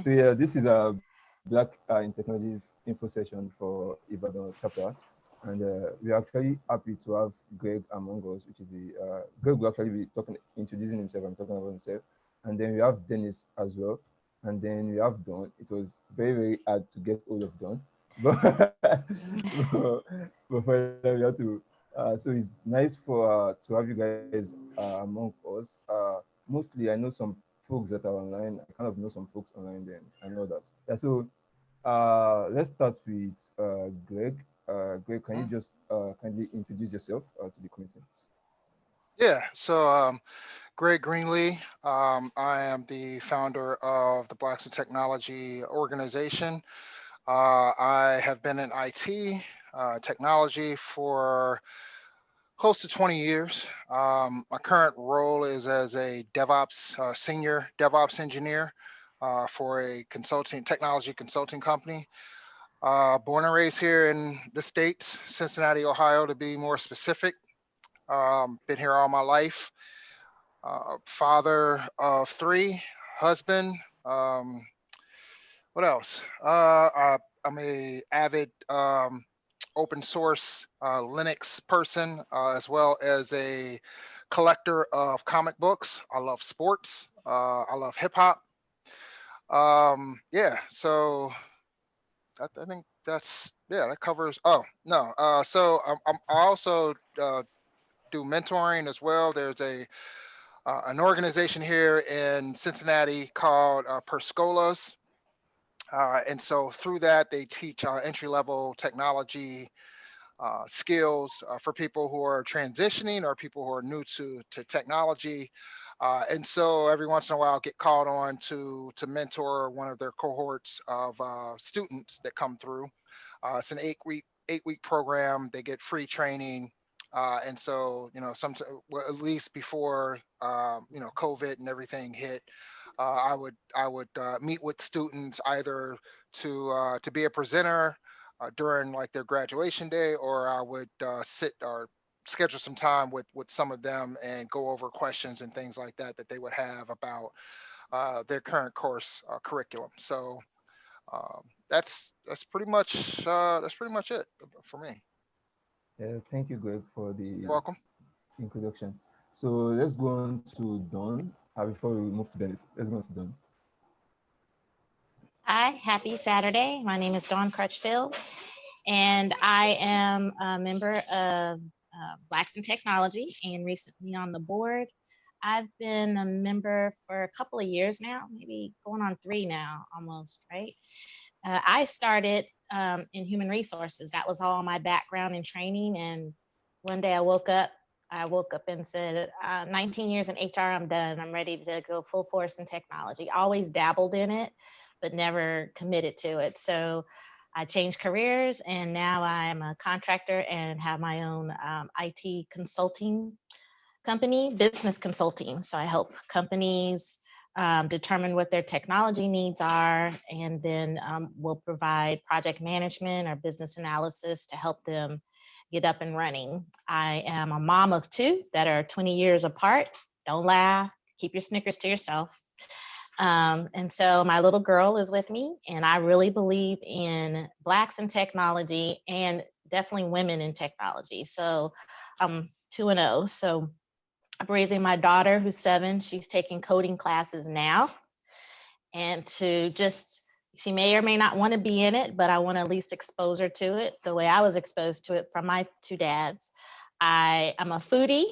So yeah, this is a Black in Technologies info session for Ibadan chapter, and we're actually happy to have Greg among us, which is the Greg will actually be introducing himself and talking about himself, and then we have Dennis as well, and then we have Don. It was very hard to get hold of Don, but but finally we have to. So it's nice for to have you guys among us. Mostly, I know some folks that are online. I kind of know some folks online. Then I know that. Yeah. So let's start with Greg. Greg, can you just kindly introduce yourself to the committee? Yeah, so Greg Greenlee. I am the founder of the Blacks in Technology organization. I have been in IT technology for close to 20 years. My current role is as a DevOps, senior DevOps engineer for a technology consulting company. Born and raised here in the States, Cincinnati, Ohio, to be more specific. Been here all my life. Father of three, husband. What else? I'm a avid open source Linux person, as well as a collector of comic books. I love sports. I love hip hop. Yeah, so I think that covers. Oh no, so I also do mentoring as well. There's an organization here in Cincinnati called Perscolas. And so through that, they teach entry level technology skills for people who are transitioning or people who are new to technology. And so every once in a while, I'll get called on to mentor one of their cohorts of students that come through. It's an eight week program. They get free training. And so, well, at least before, COVID and everything hit, I would meet with students either to be a presenter during like their graduation day, or I would sit or schedule some time with some of them and go over questions and things like that that they would have about their current course curriculum. So that's pretty much it for me. Thank you, Greg, for the You're welcome. introduction. So let's go on to Don. Before we move to Dennis, let's go on to Don. Hi, happy Saturday. My name is Dawn Crutchfield, and I am a member of Blacks in Technology and recently on the board. I've been a member for a couple of years now, maybe going on 3 now almost, right? I started in human resources. That was all my background and training. And one day I woke up and said, 19 years in HR, I'm done. I'm ready to go full force in technology. Always dabbled in it, but never committed to it. So I changed careers, and now I'm a contractor and have my own IT consulting company, business consulting. So I help companies determine what their technology needs are, and then we'll provide project management or business analysis to help them get up and running. I am a mom of 2 that are 20 years apart. Don't laugh, keep your Snickers to yourself. And so my little girl is with me, and I really believe in Blacks in technology and definitely women in technology. So I'm 2-0. So I'm raising my daughter who's 7. She's taking coding classes now. And she may or may not want to be in it, but I want to at least expose her to it the way I was exposed to it from my 2 dads. I'm a foodie,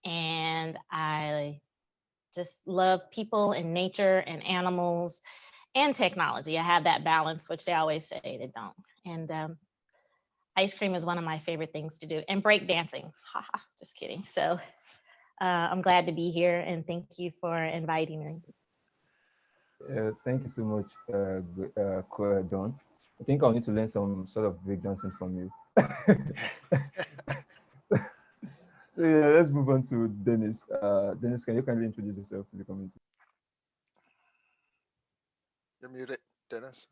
and I just love people and nature and animals and technology. I have that balance, which they always say they don't. And ice cream is one of my favorite things to do, and break dancing. Haha, just kidding. So I'm glad to be here, and thank you for inviting me. Thank you so much, Don. I think I'll need to learn some sort of breakdancing from you. So yeah, let's move on to Dennis. Dennis, can you kindly introduce yourself to the community? You're muted, Dennis.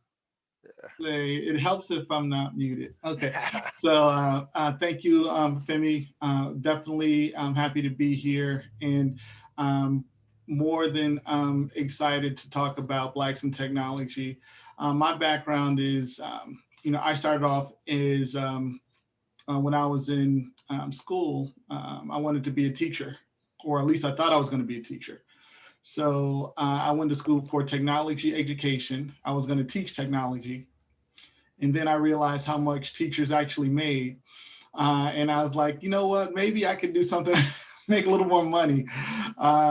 Yeah. It helps if I'm not muted. Okay. So thank you, Femi. Definitely, I'm happy to be here. And more than excited to talk about Blacks in Technology. My background is, I started off as when I was in school, I wanted to be a teacher, or at least I thought I was going to be a teacher. So I went to school for technology education. I was going to teach technology. And then I realized how much teachers actually made. And I was like, you know what, maybe I could do something, make a little more money.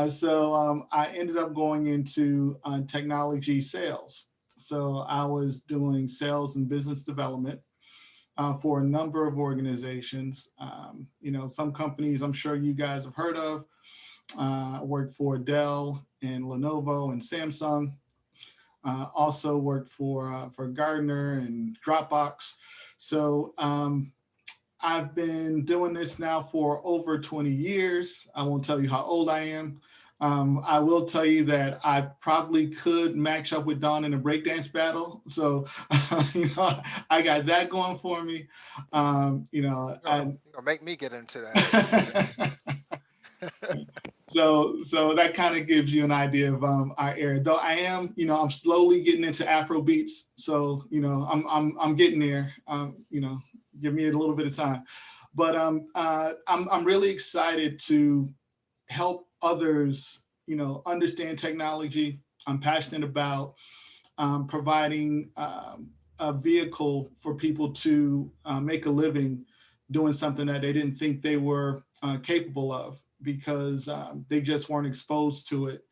So I ended up going into technology sales. So I was doing sales and business development for a number of organizations. Some companies I'm sure you guys have heard of. I worked for Dell and Lenovo and Samsung. Also worked for Gardner and Dropbox. So I've been doing this now for over 20 years. I won't tell you how old I am. I will tell you that I probably could match up with Don in a breakdance battle. So, I got that going for me. Make me get into that. So that kind of gives you an idea of our era. Though I am, I'm slowly getting into Afro beats. So, I'm getting there. Give me a little bit of time. But I'm really excited to help others, understand technology. I'm passionate about providing a vehicle for people to make a living doing something that they didn't think they were capable of, because they just weren't exposed to it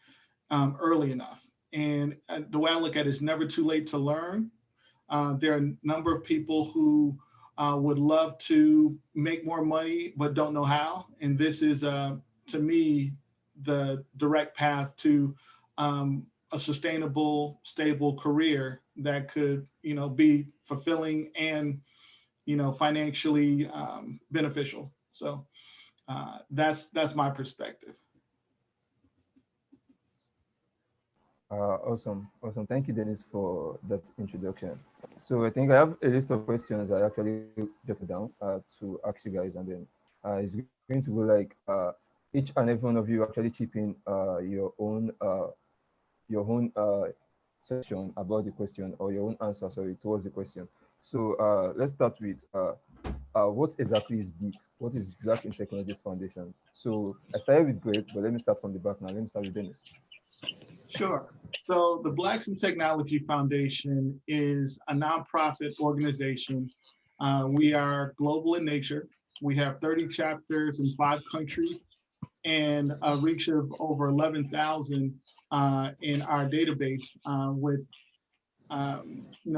early enough. And the way I look at it, it's never too late to learn. There are a number of people who would love to make more money, but don't know how. And this is, to me, the direct path to a sustainable, stable career that could, be fulfilling and, financially beneficial. So that's my perspective. Awesome. Thank you, Dennis, for that introduction. So I think I have a list of questions I actually jotted down to ask you guys, and then it's going to go like each and every one of you actually chip in your own section about the question, or your own answer, sorry, towards the question. So let's start with what exactly is BIT? What is Black in Technologies Foundation? So I started with Greg, but let me start from the back now. Let me start with Dennis. Sure. So the Blacks in Technology Foundation is a nonprofit organization. We are global in nature. We have 30 chapters in 5 countries and a reach of over 11,000 in our database with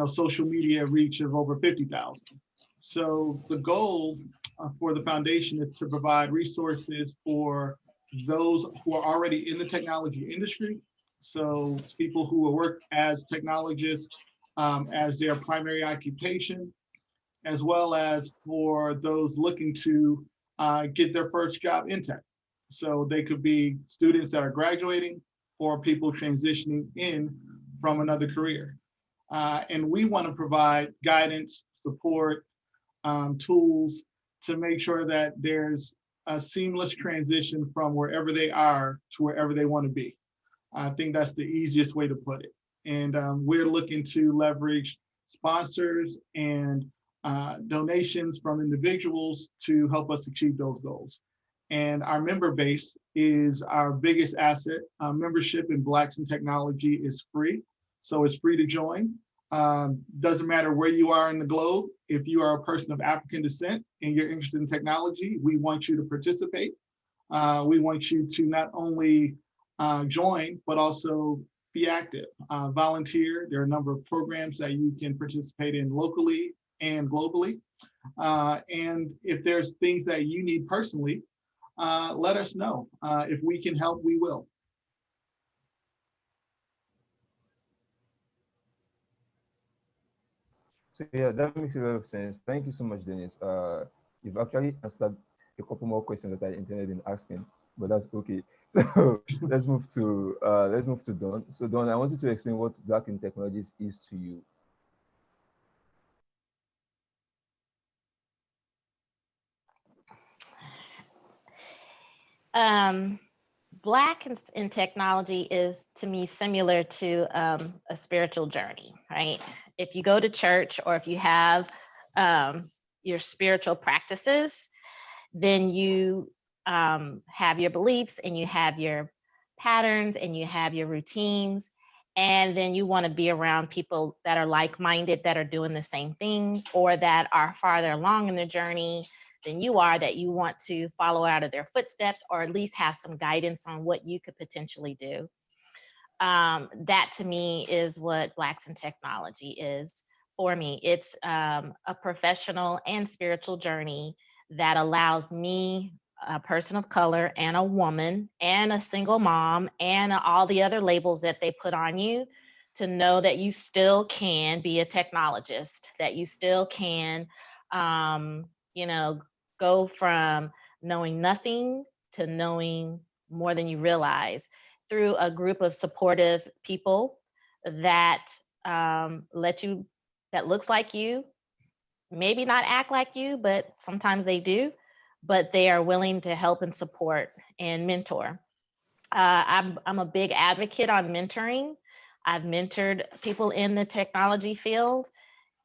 social media reach of over 50,000. So the goal for the foundation is to provide resources for those who are already in the technology industry. So people who will work as technologists as their primary occupation, as well as for those looking to get their first job in tech. So they could be students that are graduating or people transitioning in from another career. And we want to provide guidance, support, tools to make sure that there's a seamless transition from wherever they are to wherever they want to be. I think that's the easiest way to put it. And we're looking to leverage sponsors and donations from individuals to help us achieve those goals. And our member base is our biggest asset. Membership in Blacks in Technology is free. So it's free to join. Doesn't matter where you are in the globe. If you are a person of African descent and you're interested in technology, we want you to participate. We want you to not only join, but also be active, volunteer. There are a number of programs that you can participate in locally and globally. And if there's things that you need personally, let us know. If we can help, we will. So yeah, that makes a lot of sense. Thank you so much, Dennis. You've actually answered a couple more questions that I intended in asking, but that's okay. So let's move to Don. So Don, I want you to explain what Black in Technologies is to you. Black in technology is, to me, similar to a spiritual journey, right? If you go to church or if you have your spiritual practices, then you have your beliefs and you have your patterns and you have your routines. And then you want to be around people that are like-minded, that are doing the same thing, or that are farther along in their journey than you are, that you want to follow out of their footsteps, or at least have some guidance on what you could potentially do. That to me is what Blacks in Technology is for me. It's a professional and spiritual journey that allows me, a person of color and a woman and a single mom and all the other labels that they put on you, to know that you still can be a technologist, that you still can, you know, go from knowing nothing to knowing more than you realize, through a group of supportive people that that looks like you, maybe not act like you, but sometimes they do, but they are willing to help and support and mentor. I'm a big advocate on mentoring. I've mentored people in the technology field,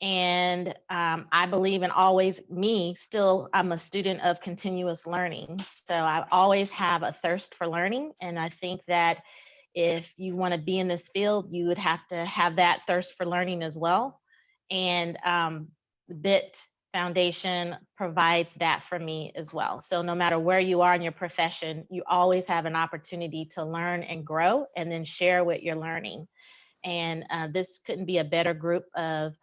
and I believe in always me still, I'm a student of continuous learning. So I always have a thirst for learning. And I think that if you want to be in this field, you would have to have that thirst for learning as well. And BIT Foundation provides that for me as well. So no matter where you are in your profession, you always have an opportunity to learn and grow and then share what you're learning. And this couldn't be a better group of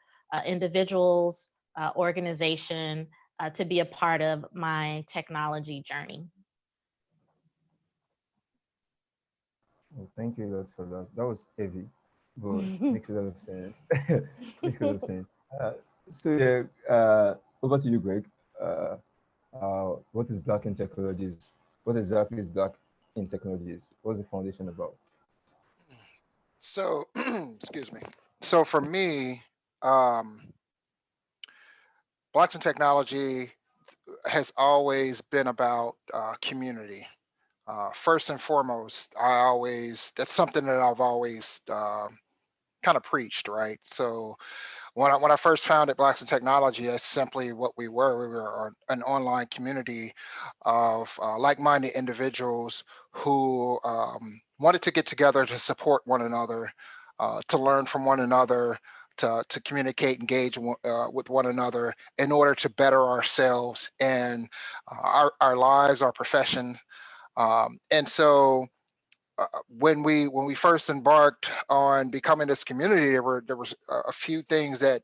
individuals, organization, to be a part of my technology journey. Well, thank you a lot for that. That was heavy, but makes a lot of sense. Makes a lot of sense. So yeah, over to you, Greg. What is Black in Technologies? What exactly is Black in Technologies? What's the foundation about? So, excuse me. So for me, um, Blacks in Technology has always been about community. First and foremost, that's something that I've always kind of preached, right? So when I first founded Blacks in Technology, that's simply what we were. We were an online community of like-minded individuals who wanted to get together to support one another, to learn from one another, to communicate, engage with one another in order to better ourselves and our lives, our profession. And so when we first embarked on becoming this community, there was a few things that,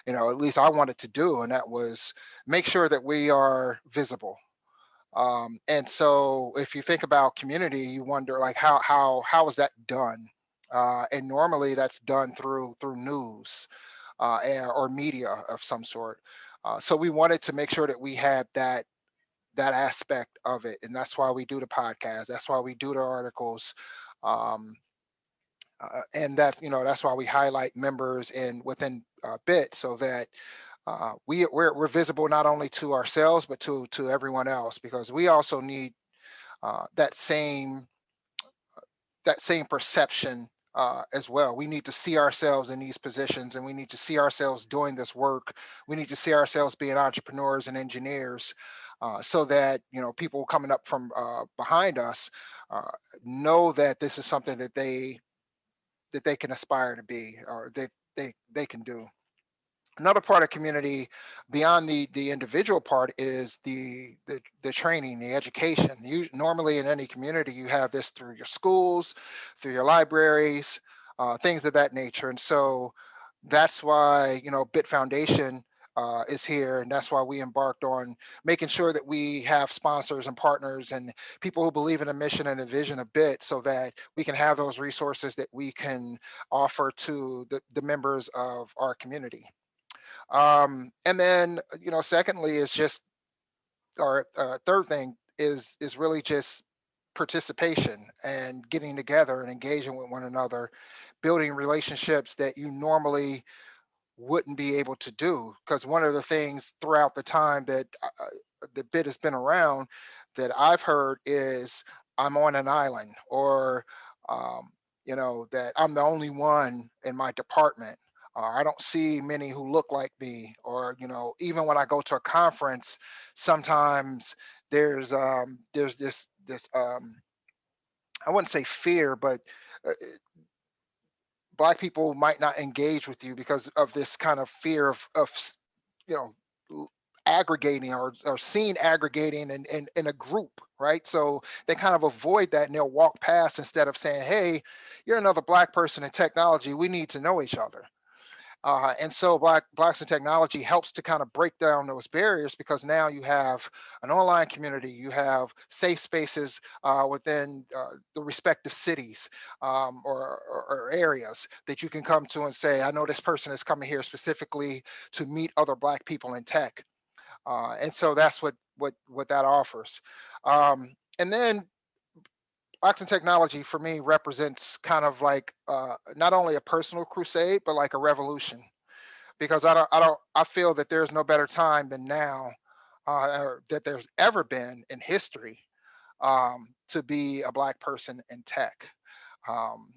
at least I wanted to do, and that was make sure that we are visible. And so if you think about community, you wonder like how is that done? And normally that's done through news or media of some sort. So we wanted to make sure that we had that aspect of it, and that's why we do the podcast. That's why we do the articles. Um, and that's why we highlight members within BIT, so that we're visible not only to ourselves but to everyone else, because we also need that same perception as well. We need to see ourselves in these positions, and we need to see ourselves doing this work. We need to see ourselves being entrepreneurs and engineers, so that people coming up from behind us know that this is something that they can aspire to be, or they can do. Another part of community beyond the individual part is the training, the education. Normally in any community, you have this through your schools, through your libraries, things of that nature. And so that's why BIT Foundation is here, and that's why we embarked on making sure that we have sponsors and partners and people who believe in the mission and the vision of BIT, so that we can have those resources that we can offer to the members of our community. And then, secondly, is just our third thing is really just participation and getting together and engaging with one another, building relationships that you normally wouldn't be able to do. Because one of the things throughout the time that the BIT has been around that I've heard is I'm on an island, or you know, that I'm the only one in my department. I don't see many who look like me, or you know, even when I go to a conference, sometimes there's this I wouldn't say fear, but uh, Black people might not engage with you because of this kind of fear of you know, aggregating, or seen aggregating in a group, right? So they kind of avoid that, and they'll walk past instead of saying, hey, you're another Black person in technology, we need to know each other. And so Blacks in Technology helps to kind of break down those barriers, because now you have an online community, you have safe spaces within the respective cities, or areas that you can come to and say, I know this person is coming here specifically to meet other Black people in tech. And so that's what that offers. And then Blacks in Technology for me represents kind of like not only a personal crusade, but like a revolution, because I feel that there's no better time than now, or that there's ever been in history, to be a Black person in tech. Um,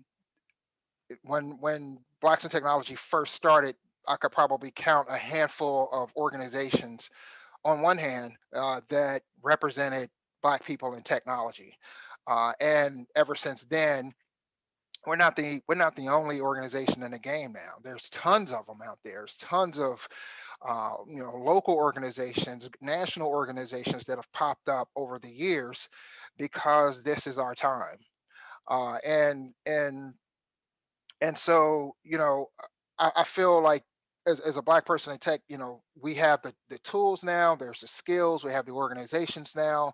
when Blacks in Technology first started, I could probably count a handful of organizations on one hand that represented Black people in technology, and ever since then, we're not the only organization in the game now. There's tons of them out there. There's tons of you know, local organizations, national organizations that have popped up over the years, because this is our time. Uh, and and and so, you know, I feel like as a Black person in tech, you know, we have the tools now, there's the skills, we have the organizations now,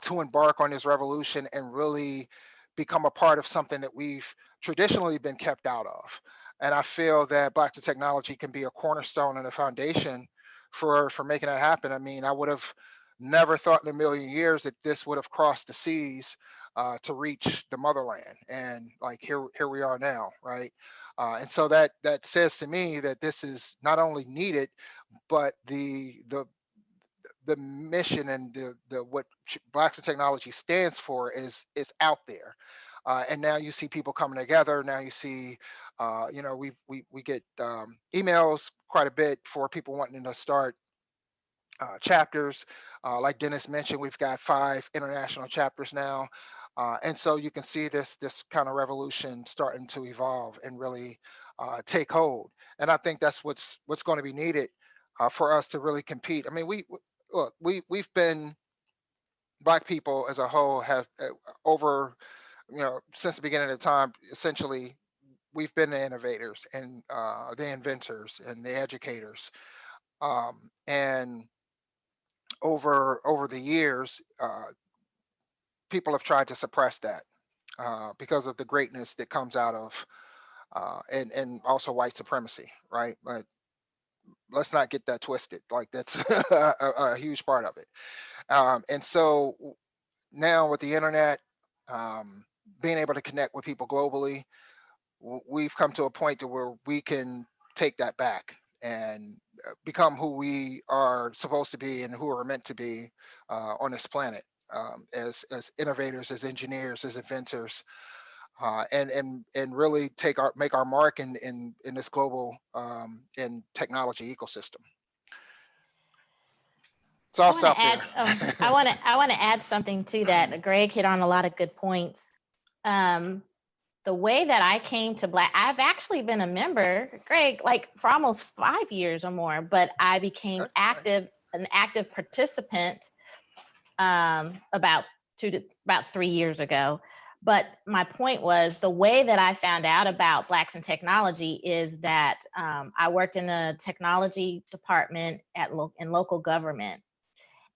to embark on this revolution and really become a part of something that we've traditionally been kept out of. And I feel that Blacks in Technology can be a cornerstone and a foundation for making that happen. I mean, I would have never thought in a million years that this would have crossed the seas to reach the motherland, and like here we are now, right? And so that says to me that this is not only needed, but the mission and the what Blacks in Technology stands for is out there. And now you see people coming together. Now you see, you know, we get emails quite a bit for people wanting to start chapters. Like Dennis mentioned, we've got 5 international chapters now. And so you can see this kind of revolution starting to evolve and really take hold. And I think that's what's going to be needed for us to really compete. I mean, look, we've been, Black people as a whole have over, you know, since the beginning of time, essentially we've been the innovators and the inventors and the educators. And over the years, people have tried to suppress that because of the greatness that comes out of and also white supremacy, right? But let's not get that twisted. Like that's a huge part of it. And so now with the internet, um, being able to connect with people globally, we've come to a point to where we can take that back and become who we are supposed to be and who are meant to be on this planet, as innovators, as engineers, as inventors, and really make our mark in this global in technology ecosystem. So I'll stop there. I want to add something to that. Greg hit on a lot of good points. The way that I came to Black, I've actually been a member, Greg, like for almost 5 years or more, but I became an active participant about 3 years ago. But my point was, the way that I found out about Blacks in Technology is that I worked in the technology department in local government.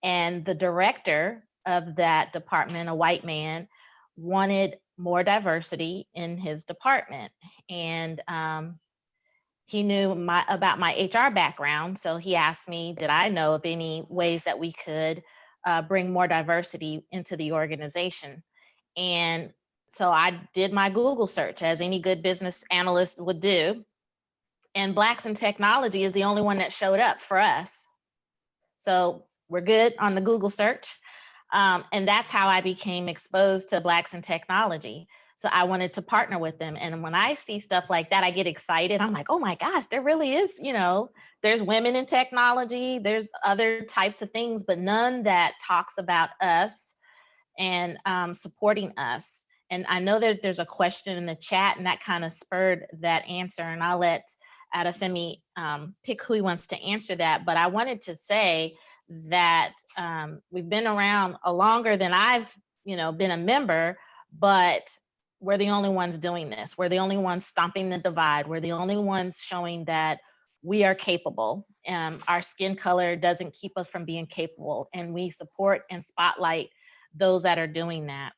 And the director of that department, a white man, wanted more diversity in his department. And he knew about my HR background. So he asked me, did I know of any ways that we could bring more diversity into the organization? And so I did my Google search, as any good business analyst would do. And Blacks in Technology is the only one that showed up for us. So we're good on the Google search. And that's how I became exposed to Blacks in Technology. So I wanted to partner with them. And when I see stuff like that, I get excited. I'm like, oh my gosh, there really is, there's women in technology, there's other types of things, but none that talks about us and supporting us. And I know that there's a question in the chat, and that kind of spurred that answer. And I'll let Adefemi pick who he wants to answer that. But I wanted to say that we've been around longer than I've, been a member, but we're the only ones doing this. We're the only ones stomping the divide. We're the only ones showing that we are capable. Our skin color doesn't keep us from being capable, and we support and spotlight those that are doing that.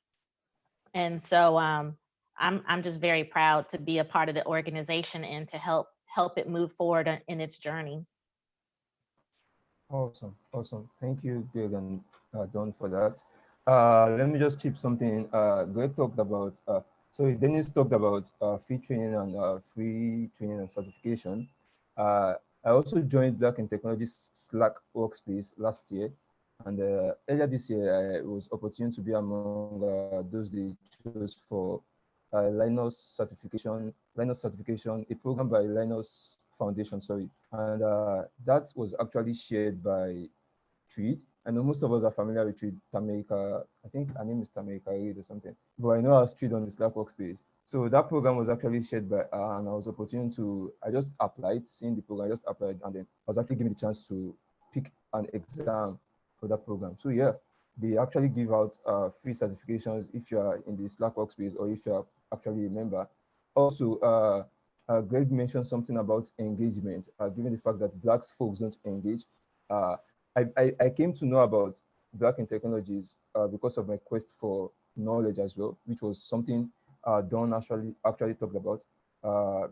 And so I'm just very proud to be a part of the organization and to help it move forward in its journey. Awesome. Thank you, Greg and Don, for that. Let me just chip something. Greg talked about, Dennis talked about free training and certification. I also joined Black in Technology Slack workspace last year. And earlier this year, I was opportune to be among those they chose for Linus certification, a program by Linus Foundation, and that was actually shared by Tweed. I know most of us are familiar with Tweed, Tameka. I think her name is Tameka Reid or something, but I know I was Tweed on the Slack workspace. So that program was actually shared by her, and I was opportune to, I just applied, seeing the program, I just applied, and then I was actually given the chance to pick an exam for that program. So yeah, they actually give out free certifications if you are in the Slack workspace or if you are actually a member. Also, Greg mentioned something about engagement, given the fact that Black folks don't engage. I came to know about Black in Technologies because of my quest for knowledge as well, which was something Don actually talked about.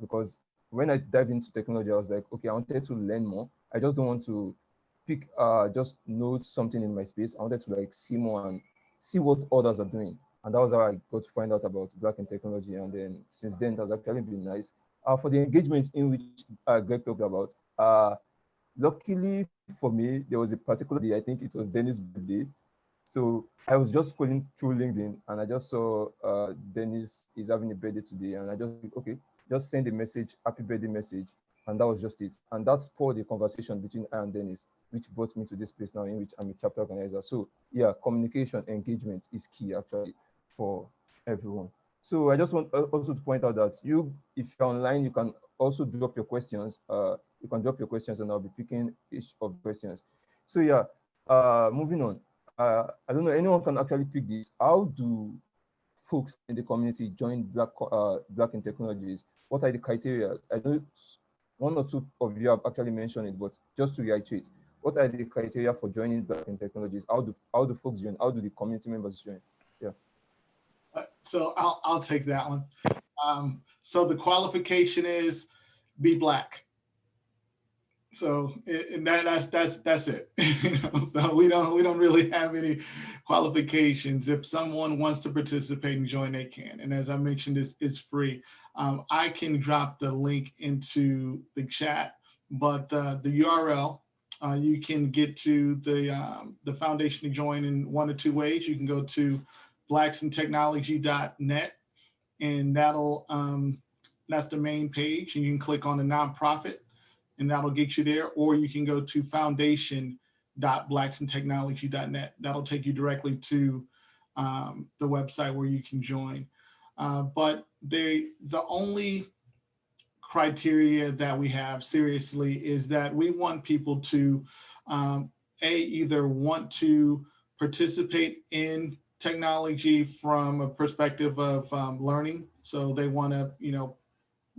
Because when I dive into technology, I was like, okay, I wanted to learn more. I just don't want to pick, just know something in my space. I wanted to see more and see what others are doing. And that was how I got to find out about Black in Technology. And then since then, it has actually been nice. For the engagement in which Greg talked about, luckily for me, there was a particular day, I think it was Dennis' birthday. So I was just scrolling through LinkedIn and I just saw Dennis is having a birthday today. And I just send a message, happy birthday message. And that was just it. And that spurred the conversation between I and Dennis, which brought me to this place now in which I'm a chapter organizer. So yeah, communication, engagement is key actually for everyone. So I just want also to point out that if you're online, you can also drop your questions. You can drop your questions and I'll be picking each of the questions. So yeah, moving on. I don't know, anyone can actually pick this. How do folks in the community join Black in Technologies? What are the criteria? I know one or two of you have actually mentioned it, but just to reiterate, what are the criteria for joining Black in Technologies? How do folks join? How do the community members join? Yeah. So I'll take that one. So the qualification is be Black. So and that's it. So we don't really have any qualifications. If someone wants to participate and join, they can. And as I mentioned, it's free. I can drop the link into the chat, but the URL, you can get to the foundation to join in one of two ways. You can go to blacksintechnology.net, and that's the main page. And you can click on the nonprofit, and that'll get you there. Or you can go to foundation.blacksintechnology.net. That'll take you directly to the website where you can join. But the only criteria that we have seriously is that we want people to either want to participate in technology from a perspective of learning. So they want to,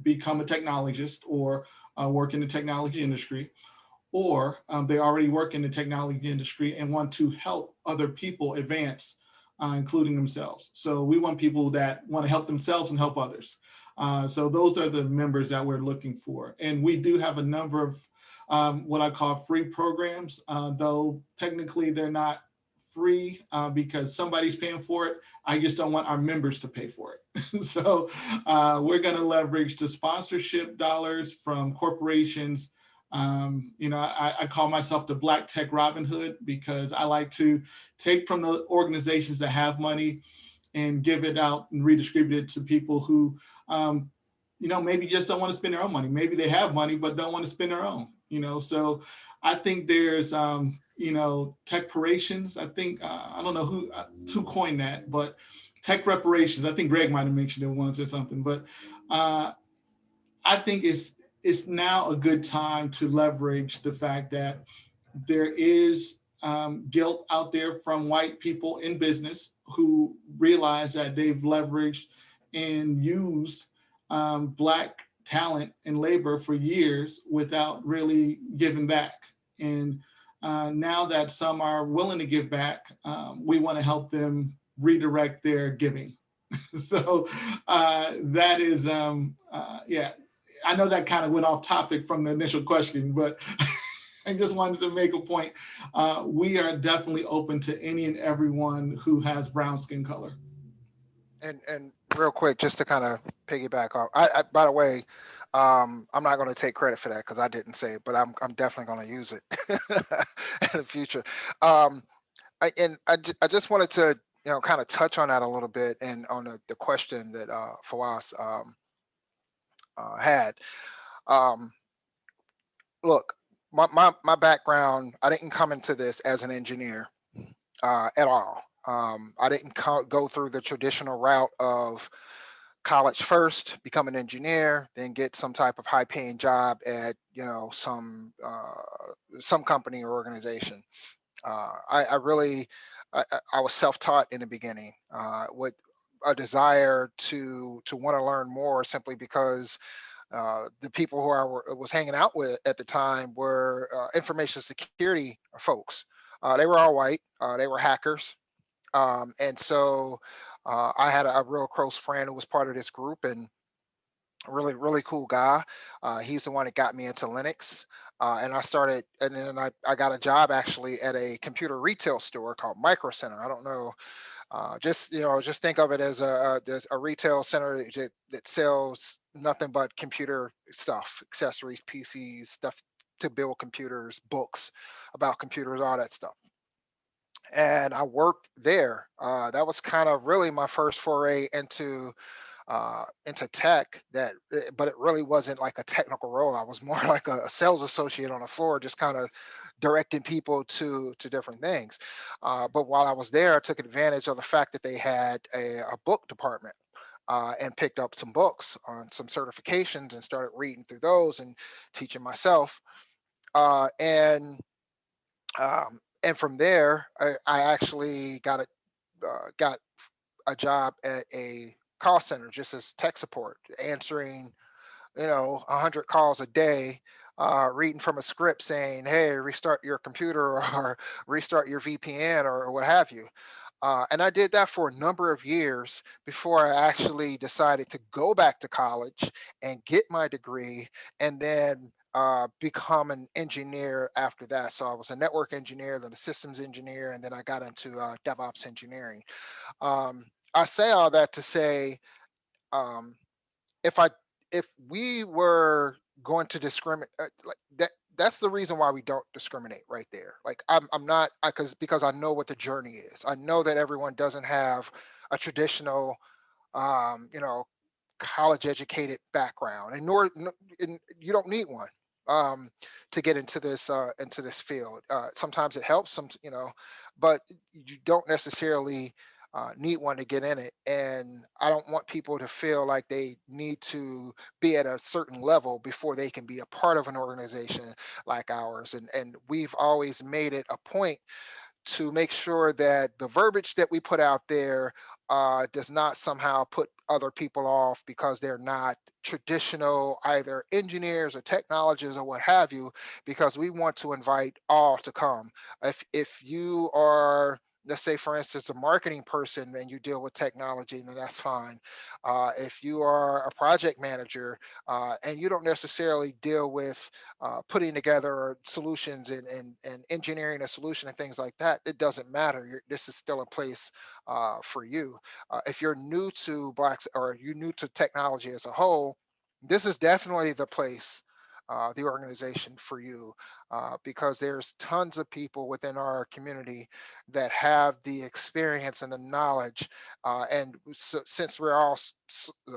become a technologist or work in the technology industry, or they already work in the technology industry and want to help other people advance, including themselves. So we want people that want to help themselves and help others. So those are the members that we're looking for. And we do have a number of what I call free programs, though technically they're not free because somebody's paying for it. I just don't want our members to pay for it. So we're going to leverage the sponsorship dollars from corporations You know, I call myself the Black Tech Robin Hood because I like to take from the organizations that have money and give it out and redistribute it to people who, you know, maybe just don't want to spend their own money. Maybe they have money, but don't want to spend their own, you know. So I think there's, you know, tech reparations. I think, I don't know who coined that, but tech reparations. I think Greg might have mentioned it once or something, but I think it's now a good time to leverage the fact that there is guilt out there from white people in business who realize that they've leveraged and used Black talent and labor for years without really giving back. And now that some are willing to give back, we want to help them redirect their giving. So that is, yeah, I know that kind of went off topic from the initial question, but I just wanted to make a point. We are definitely open to any and everyone who has brown skin color. And real quick, just to kind of piggyback off, I by the way, I'm not going to take credit for that because I didn't say it, but I'm definitely going to use it in the future. I just wanted to, you know, kind of touch on that a little bit and on the question that Fawaz had. Look, my background, I didn't come into this as an engineer at all. I didn't go through the traditional route of college first, become an engineer, then get some type of high-paying job at, you know, some company or organization. I really, I was self-taught in the beginning with a desire to want to learn more, simply because the people who I was hanging out with at the time were information security folks. They were all white. They were hackers. And so I had a real close friend who was part of this group, and a really, really cool guy. He's the one that got me into Linux. And I started, and then I got a job actually at a computer retail store called Micro Center. I don't know, just, you know, just think of it as a retail center that sells nothing but computer stuff, accessories, PCs, stuff to build computers, books about computers, all that stuff. And I worked there. That was kind of really my first foray into tech. But it really wasn't like a technical role. I was more like a sales associate on the floor, just kind of directing people to different things. But while I was there, I took advantage of the fact that they had a book department. And picked up some books on some certifications and started reading through those and teaching myself. And from there, I actually got a job at a call center just as tech support, answering, you know, 100 calls a day, reading from a script saying, "Hey, restart your computer," or "restart your VPN," or what have you. And I did that for a number of years before I actually decided to go back to college and get my degree, and then become an engineer after that. So I was a network engineer, then a systems engineer, and then I got into DevOps engineering. I say all that to say, um, if I if we were going to discriminate like that, that's the reason why we don't discriminate right there. Like I'm not, because I know what the journey is. I know that everyone doesn't have a traditional you know, college educated background, and and you don't need one to get into this field. Sometimes it helps, you know, but you don't necessarily need one to get in it. And I don't want people to feel like they need to be at a certain level before they can be a part of an organization like ours. And we've always made it a point to make sure that the verbiage that we put out there does not somehow put other people off because they're not traditional either engineers or technologists or what have you, because we want to invite all to come. If you are, let's say for instance, a marketing person and you deal with technology, then that's fine. If you are a project manager and you don't necessarily deal with putting together solutions and engineering a solution and things like that, it doesn't matter. This is still a place for you. If you're new to Blacks, or you're new to technology as a whole, this is definitely the place the organization for you, because there's tons of people within our community that have the experience and the knowledge. And since we're all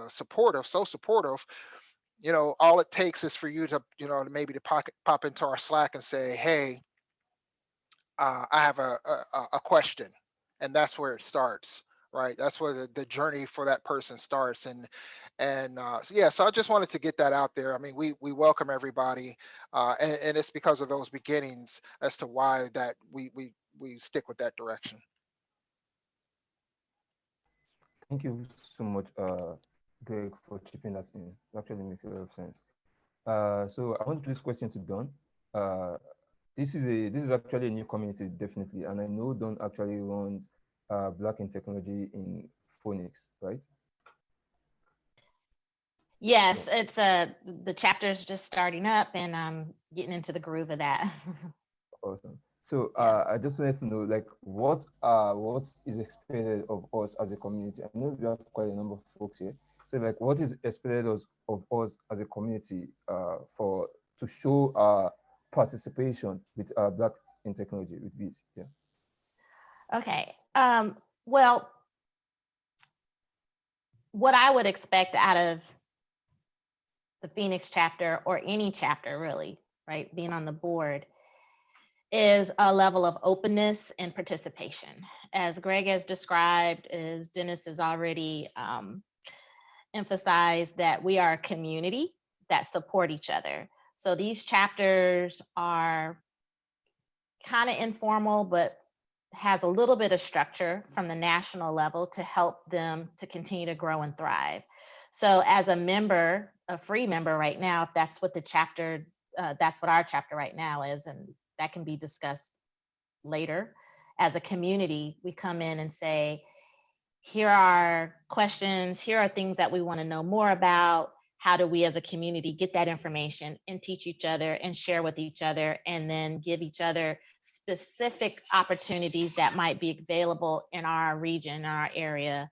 supportive, so supportive, all it takes is for you to, to maybe to pop into our Slack and say, hey, I have a question, and that's where it starts, right? That's where the journey for that person starts, so yeah. So I just wanted to get that out there. I mean, we welcome everybody, and it's because of those beginnings as to why that we stick with that direction. Thank you so much, Greg, for chipping that in. It actually makes a lot of sense. So I want to do this question to Don. This is actually a new community, definitely, and I know Don actually runs Black in Technology in Phoenix, right? Yes, it's the chapter's just starting up, and I'm getting into the groove of that. Awesome. So Yes. I just wanted to know, like, what is expected of us as a community? I know we have quite a number of folks here. So, like, what is expected of us as a community to show participation with Black in Technology with BIT? Yeah. Okay. Well, what I would expect out of the Phoenix chapter, or any chapter really, right, being on the board, is a level of openness and participation. As Greg has described, as Dennis has already emphasized, that we are a community that support each other. So these chapters are kind of informal, but has a little bit of structure from the national level to help them to continue to grow and thrive. So as a member, a free member right now, if that's what the chapter, that's what our chapter right now is, and that can be discussed later. As a community, we come in and say, here are questions, here are things that we want to know more about. How do we as a community get that information and teach each other and share with each other, and then give each other specific opportunities that might be available in our region, our area,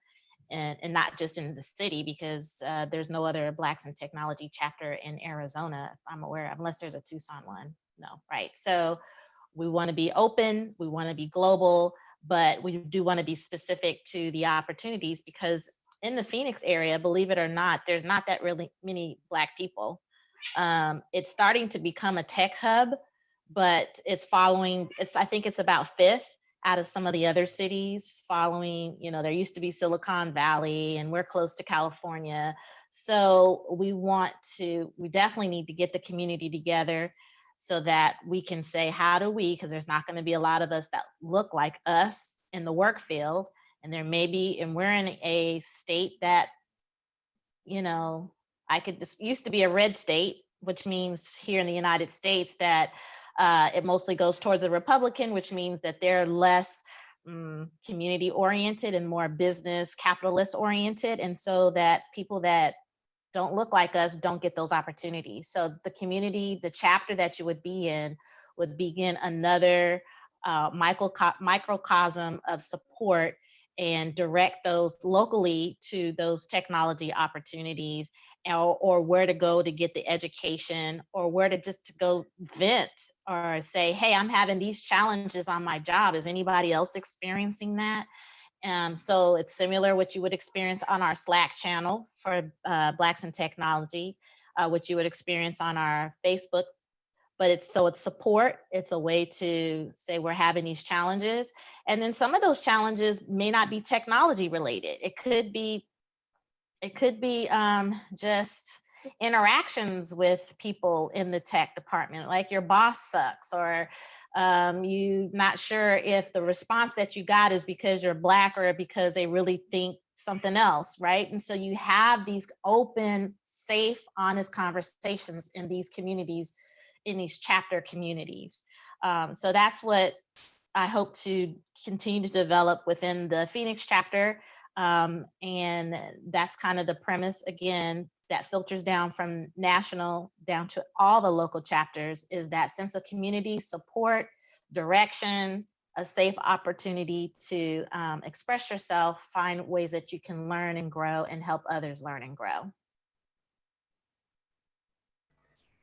and not just in the city, because there's no other Blacks in Technology chapter in Arizona, if I'm aware of, unless there's a Tucson one. No, right? So we want to be open, we want to be global, but we do want to be specific to the opportunities, because in the Phoenix area, believe it or not, there's not that really many Black people. It's starting to become a tech hub, but I think it's about fifth out of some of the other cities following, there used to be Silicon Valley, and we're close to California. So we definitely need to get the community together so that we can say, how do we, because there's not going to be a lot of us that look like us in the work field. And there may be, and we're in a state that, used to be a red state, which means here in the United States that it mostly goes towards a Republican, which means that they're less community oriented and more business capitalist oriented. And so that people that don't look like us don't get those opportunities. So the community, the chapter that you would be in would begin another microcosm of support and direct those locally to those technology opportunities, or where to go to get the education, or where to just to go vent or say, hey, I'm having these challenges on my job. Is anybody else experiencing that? So it's similar what you would experience on our Slack channel for Blacks in Technology, what you would experience on our Facebook. But it's support. It's a way to say we're having these challenges. And then some of those challenges may not be technology related. It could be just interactions with people in the tech department, like your boss sucks, or you're not sure if the response that you got is because you're Black or because they really think something else, right? And so you have these open, safe, honest conversations in these communities, in these chapter communities. So that's what I hope to continue to develop within the Phoenix chapter. And that's kind of the premise, again, that filters down from national down to all the local chapters, is that sense of community, support, direction, a safe opportunity to express yourself, find ways that you can learn and grow and help others learn and grow.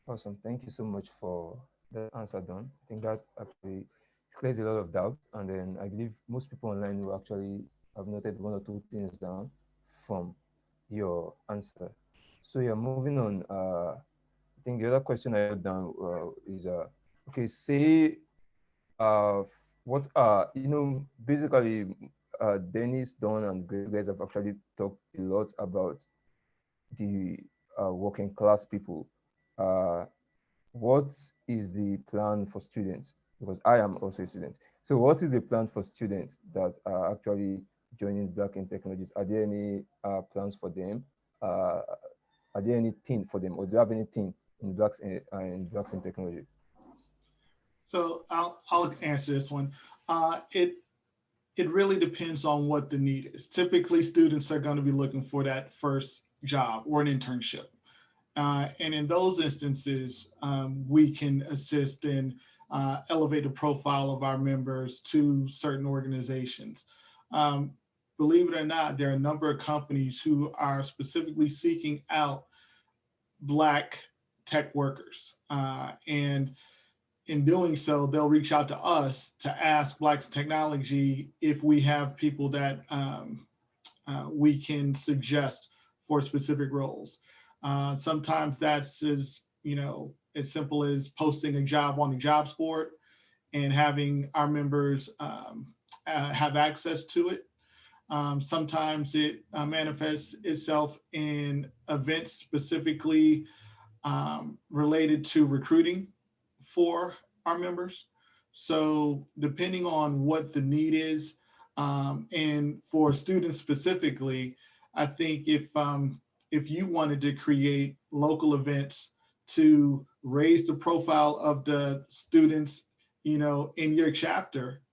Awesome. Thank you so much for the answer, Don. I think that actually clears a lot of doubt. And then I believe most people online will actually have noted one or two things down from your answer. So yeah, moving on. I think the other question I wrote down is okay, say what basically Dennis, Don, and Greg guys have actually talked a lot about the working class people. Uh, what is the plan for students? Because I am also a student. So what is the plan for students that are actually joining Black in Technologies? Are there any plans for them? Uh, are there anything for them, or do you have anything in Blacks in Technology? So I'll answer this one. It really depends on what the need is. Typically, students are going to be looking for that first job or an internship. And in those instances, we can assist and elevate the profile of our members to certain organizations. Um, Believe it or not, there are a number of companies who are specifically seeking out Black tech workers. And in doing so, they'll reach out to us to ask Blacks Technology if we have people that we can suggest for specific roles. Sometimes that's as simple as posting a job on the jobs board and having our members have access to it. Sometimes it manifests itself in events specifically related to recruiting for our members. So depending on what the need is, and for students specifically, I think if you wanted to create local events to raise the profile of the students, in your chapter,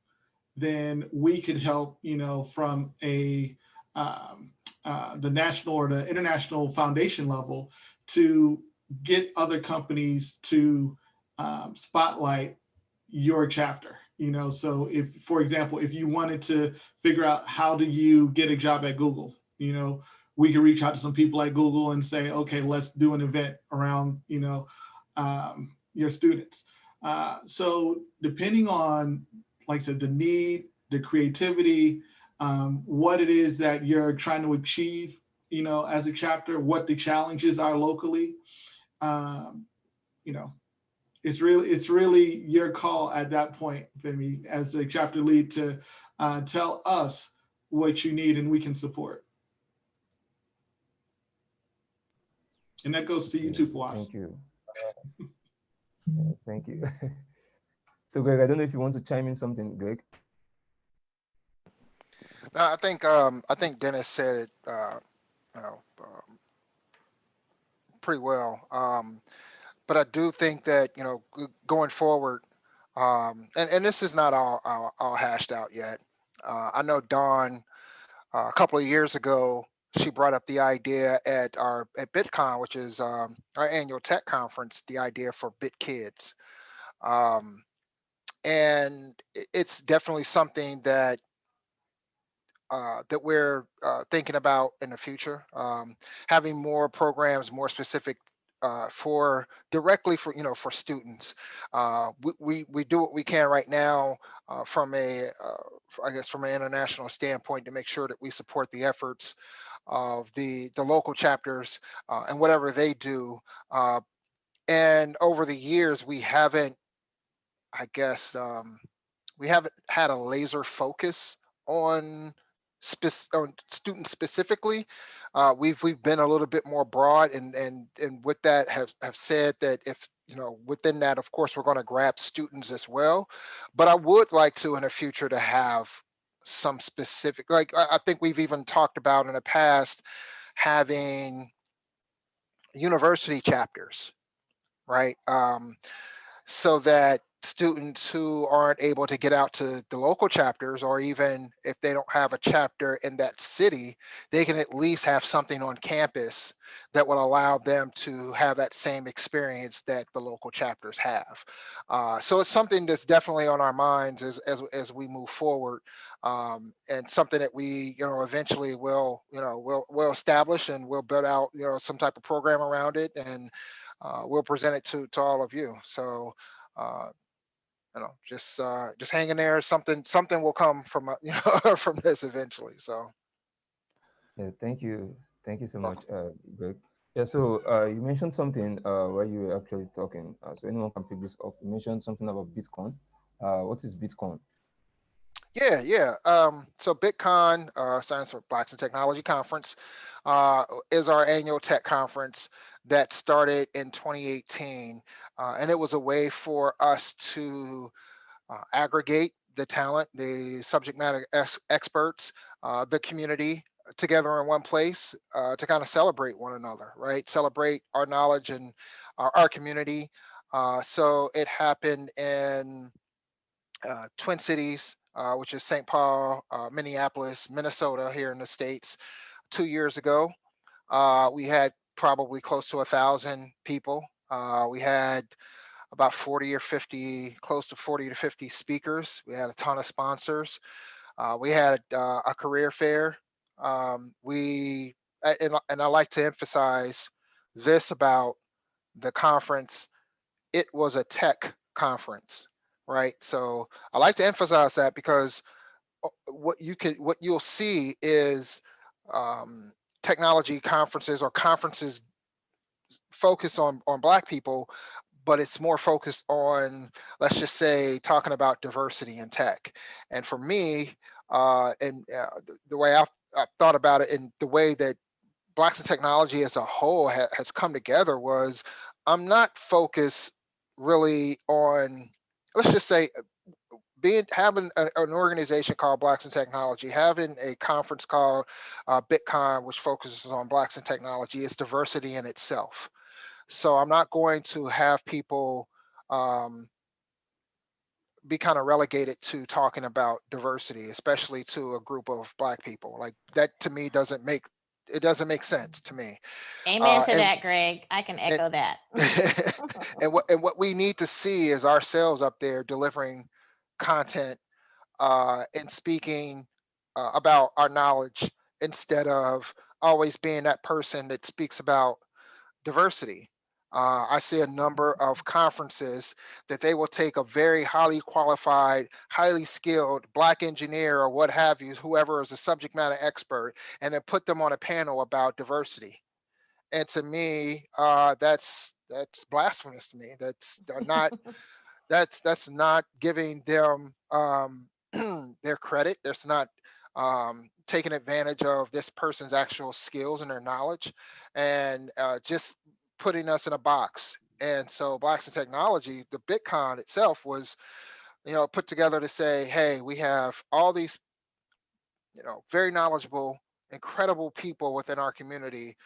then we could help, from the national or the international foundation level to get other companies to spotlight your chapter. So if, for example, if you wanted to figure out how do you get a job at Google, we can reach out to some people at Google and say, okay, let's do an event around, your students. So depending on, like I said, the need, the creativity, what it is that you're trying to achieve, as a chapter, what the challenges are locally, um, you know, it's really your call at that point, Femi, as the chapter lead to tell us what you need and we can support. And that goes to you Okay, too, Fawaz. thank you. Thank you. So, Greg, I don't know if you want to chime in something, Greg. No, I think Dennis said it you know pretty well. But I do think that going forward, and this is not all hashed out yet. I know Dawn a couple of years ago, she brought up the idea at BitCon, which is our annual tech conference, the idea for Bit Kids. Um, and it's definitely something that we're thinking about in the future, having more programs more specific for directly for for students. We do what we can right now from I guess from an international standpoint to make sure that we support the efforts of the local chapters and whatever they do. And over the years, we haven't, I guess, we haven't had a laser focus on on students specifically. We've been a little bit more broad, and with that have said that if within that, of course, we're going to grab students as well. But I would like to in the future to have some specific, like I think we've even talked about in the past having university chapters, right? So that students who aren't able to get out to the local chapters, or even if they don't have a chapter in that city, they can at least have something on campus that will allow them to have that same experience that the local chapters have. So it's something that's definitely on our minds as we move forward, and something that we eventually will we'll establish, and we'll build out some type of program around it. And we'll present it to all of you. So, just hang in there. Something will come from from this eventually. So. Yeah, thank you so much, Welcome. Greg. Yeah, so you mentioned something while you were actually talking. So anyone can pick this up. You mentioned something about Bitcoin. What is Bitcoin? Yeah. So BitCon, stands for Blacks in Technology Conference, is our annual tech conference that started in 2018. And it was a way for us to aggregate the talent, the subject matter experts, the community together in one place to kind of celebrate one another, right? Celebrate our knowledge and our community. So it happened in Twin Cities, which is St. Paul, Minneapolis, Minnesota, here in the States, 2 years ago. We had probably close to 1,000 people. We had about 40 or 50, close to 40 to 50 speakers. We had a ton of sponsors. We had a career fair. And I like to emphasize this about the conference. It was a tech conference, right? So I like to emphasize that because what you'll see is um, technology conferences or conferences focus on Black people, but it's more focused on, let's just say, talking about diversity in tech. And for me, and the way I've thought about it, and the way that Blacks in Technology as a whole has come together was, I'm not focused really on, let's just say, having an organization called Blacks in Technology, having a conference called BitCon, which focuses on Blacks in Technology, is diversity in itself. So I'm not going to have people um, be kind of relegated to talking about diversity, especially to a group of Black people. Like, that to me doesn't make sense to me. Amen to And that, Greg. I can and echo that. and what we need to see is ourselves up there delivering content and speaking about our knowledge, instead of always being that person that speaks about diversity. I see a number of conferences that they will take a very highly qualified, highly skilled Black engineer or what have you, whoever is a subject matter expert, and then put them on a panel about diversity. And to me, that's blasphemous to me. That's not giving them their credit. That's not taking advantage of this person's actual skills and their knowledge, and just putting us in a box. And so Blacks in Technology, the BitCon itself was, put together to say, hey, we have all these, very knowledgeable, incredible people within our community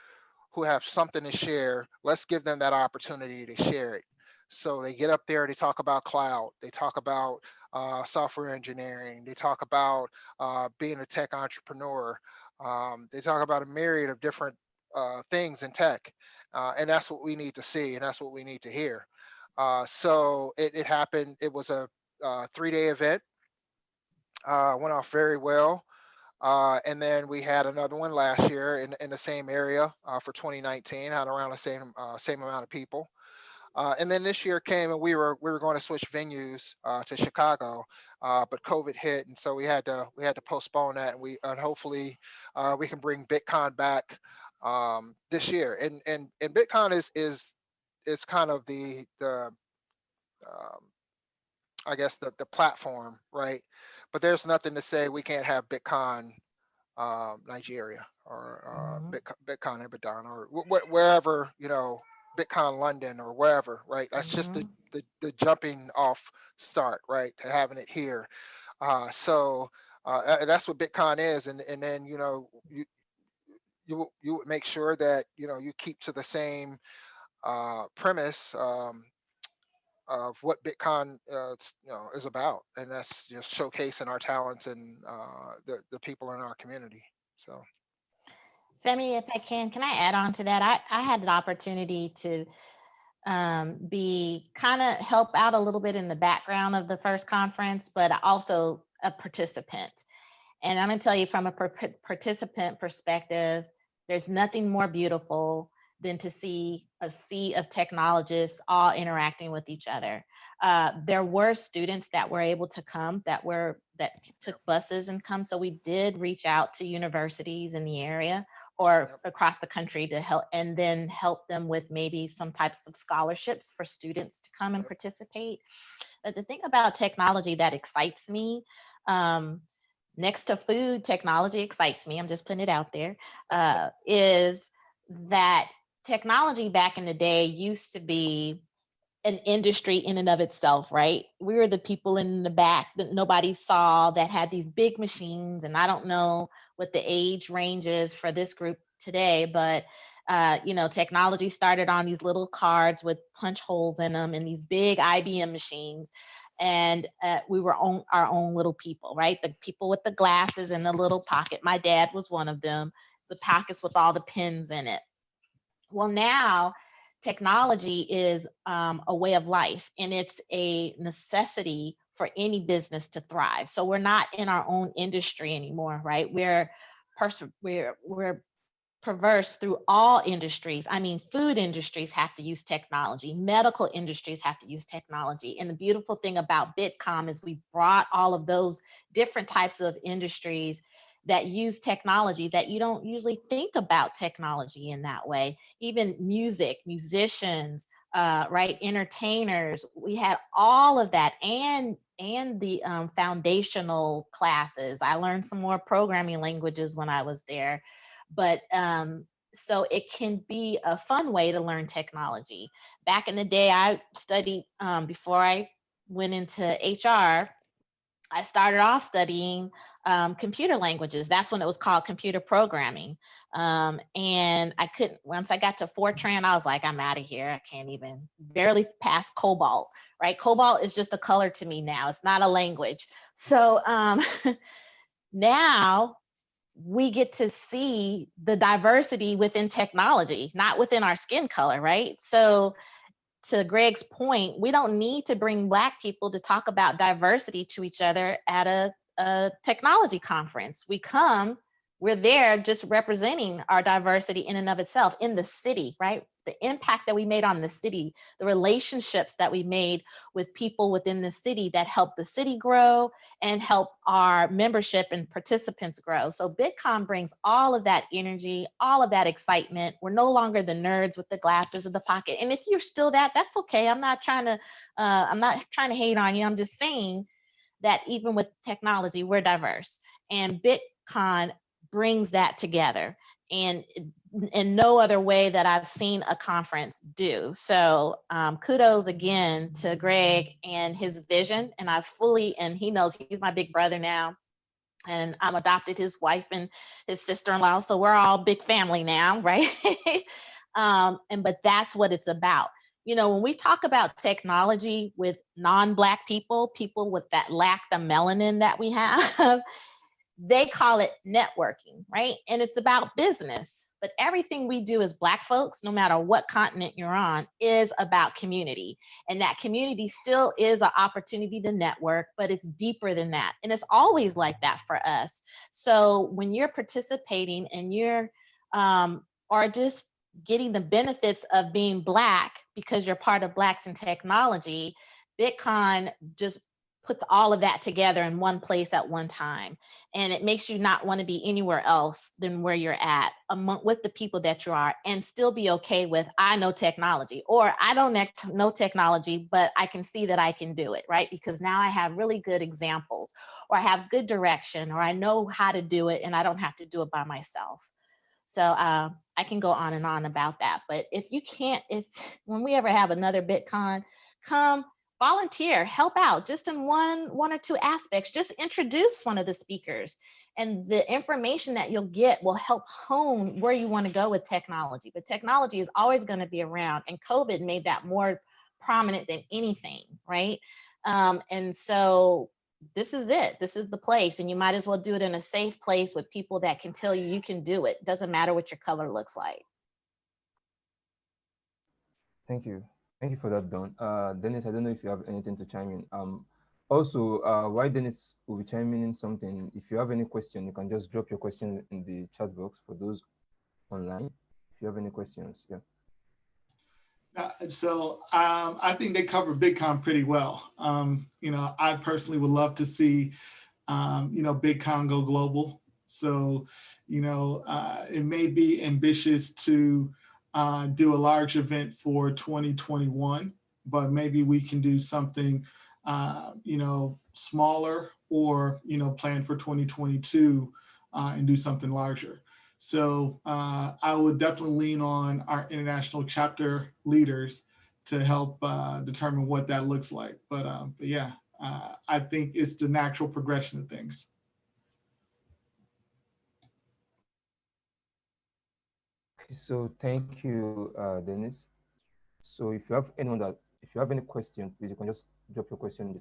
who have something to share. Let's give them that opportunity to share it. So they get up there, they talk about cloud, they talk about software engineering, they talk about being a tech entrepreneur, they talk about a myriad of different things in tech. And that's what we need to see, and that's what we need to hear. So it happened. It was a 3-day event, went off very well. And then we had another one last year in the same area for 2019, had around the same amount of people. And then this year came, and we were going to switch venues to Chicago, but COVID hit, and so we had to postpone that, and hopefully we can bring BitCon back this year. And BitCon is kind of the um, I guess the platform, right? But there's nothing to say we can't have BitCon Nigeria, or Mhm, BitCon Ibadan, or wherever, BitCon London or wherever, right? That's just the, mhm. the jumping off start, right? To having it here. So that's what BitCon is, and then you would make sure that you keep to the same premise of what BitCon is about, and that's just showcasing our talents and the people in our community. So. Femi, if I can I add on to that? I had an opportunity to be kind of help out a little bit in the background of the first conference, but also a participant. And I'm going to tell you from a participant perspective, there's nothing more beautiful than to see a sea of technologists all interacting with each other. There were students that were able to come that took buses and come. So we did reach out to universities in the area or across the country to help, and then help them with maybe some types of scholarships for students to come and participate. But the thing about technology that excites me, next to food, technology excites me, I'm just putting it out there, is that technology back in the day used to be an industry in and of itself, right? We were the people in the back that nobody saw that had these big machines. And I don't know what the age range is for this group today, but technology started on these little cards with punch holes in them and these big IBM machines. And we were our own little people, right? The people with the glasses and the little pocket. My dad was one of them, the pockets with all the pins in it. Well, now technology is a way of life, and it's a necessity for any business to thrive. So we're not in our own industry anymore, right? We're perverse through all industries. I mean, food industries have to use technology, medical industries have to use technology. And the beautiful thing about BITCOM is we brought all of those different types of industries that use technology that you don't usually think about technology in that way. Even music, musicians, right, entertainers, we had all of that, and the foundational classes. I learned some more programming languages when I was there, but so it can be a fun way to learn technology. Back in the day, I studied, before I went into HR, I started off studying computer languages. That's when it was called computer programming. And I couldn't, once I got to Fortran, I was like, I'm out of here. I can't even barely pass Cobalt, right? Cobalt is just a color to me now. It's not a language. So now we get to see the diversity within technology, not within our skin color, right? So to Greg's point, we don't need to bring Black people to talk about diversity to each other at a technology conference. We're there just representing our diversity in and of itself in the city, right? The impact that we made on the city, the relationships that we made with people within the city that help the city grow and help our membership and participants grow. So BITCOM brings all of that energy, all of that excitement. We're no longer the nerds with the glasses in the pocket. And if you're still that's okay. I'm not trying to hate on you. I'm just saying that even with technology, we're diverse. And BITCon brings that together, and in no other way that I've seen a conference do. So kudos again to Greg and his vision. And and he knows he's my big brother now. And I'm adopted his wife and his sister-in-law. So we're all big family now, right? But that's what it's about. When we talk about technology with non-Black people with that lack the melanin that we have, they call it networking, right? And it's about business. But everything we do as Black folks, no matter what continent you're on, is about community. And that community still is an opportunity to network, but it's deeper than that. And it's always like that for us. So when you're participating and you're, or just getting the benefits of being Black because you're part of Blacks in Technology, BITCon just puts all of that together in one place at one time. And it makes you not want to be anywhere else than where you're at with the people that you are, and still be okay with, I know technology, or I don't know technology, but I can see that I can do it, right? Because now I have really good examples, or I have good direction, or I know how to do it and I don't have to do it by myself. So I can go on and on about that. But when we ever have another BITCon, come volunteer, help out just in one or two aspects. Just introduce one of the speakers, and the information that you'll get will help hone where you want to go with technology. But technology is always going to be around, and COVID made that more prominent than anything, right? And so this is it. This is the place, and you might as well do it in a safe place with people that can tell you can do it. Doesn't matter what your color looks like. Thank you. Thank you for that, Don. Dennis, I don't know if you have anything to chime in. Also, while Dennis will be chiming in something, if you have any question, you can just drop your question in the chat box for those online. if you have any questions. Yeah. I think they cover BitCon pretty well. I personally would love to see, BitCon go global. So, it may be ambitious to do a large event for 2021, but maybe we can do something, smaller or, plan for 2022 and do something larger. So I would definitely lean on our international chapter leaders to help determine what that looks like. But yeah, I think it's the natural progression of things. So thank you, Dennis. So if you have any question, please you can just drop your question in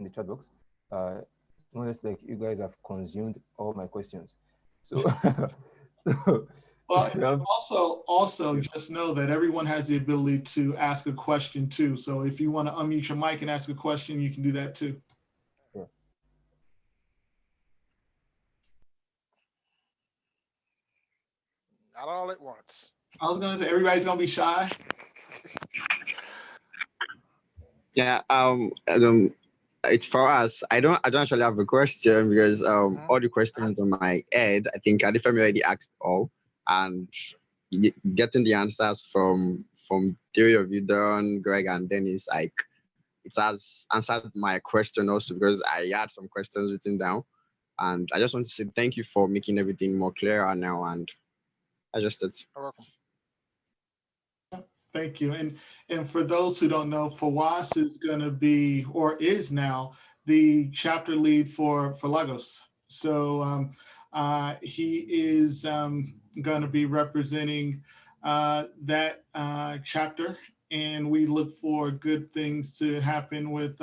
the chat box. More or less like you guys have consumed all my questions. So, well, also just know that everyone has the ability to ask a question too. So if you want to unmute your mic and ask a question, you can do that too. Yeah. Not all at once. I was gonna say everybody's gonna be shy. Yeah, it's for us. I don't actually have a question because all the questions on my head, I think Adefemi already asked all, and getting the answers from three of you, Don, Greg, and Dennis, like it has answered my question also because I had some questions written down, and I just want to say thank you for making everything more clearer now. And I just said, You're welcome. Thank you. And for those who don't know, Fawaz is going to be, or is now, the chapter lead for Lagos. So he is going to be representing that chapter, and we look for good things to happen with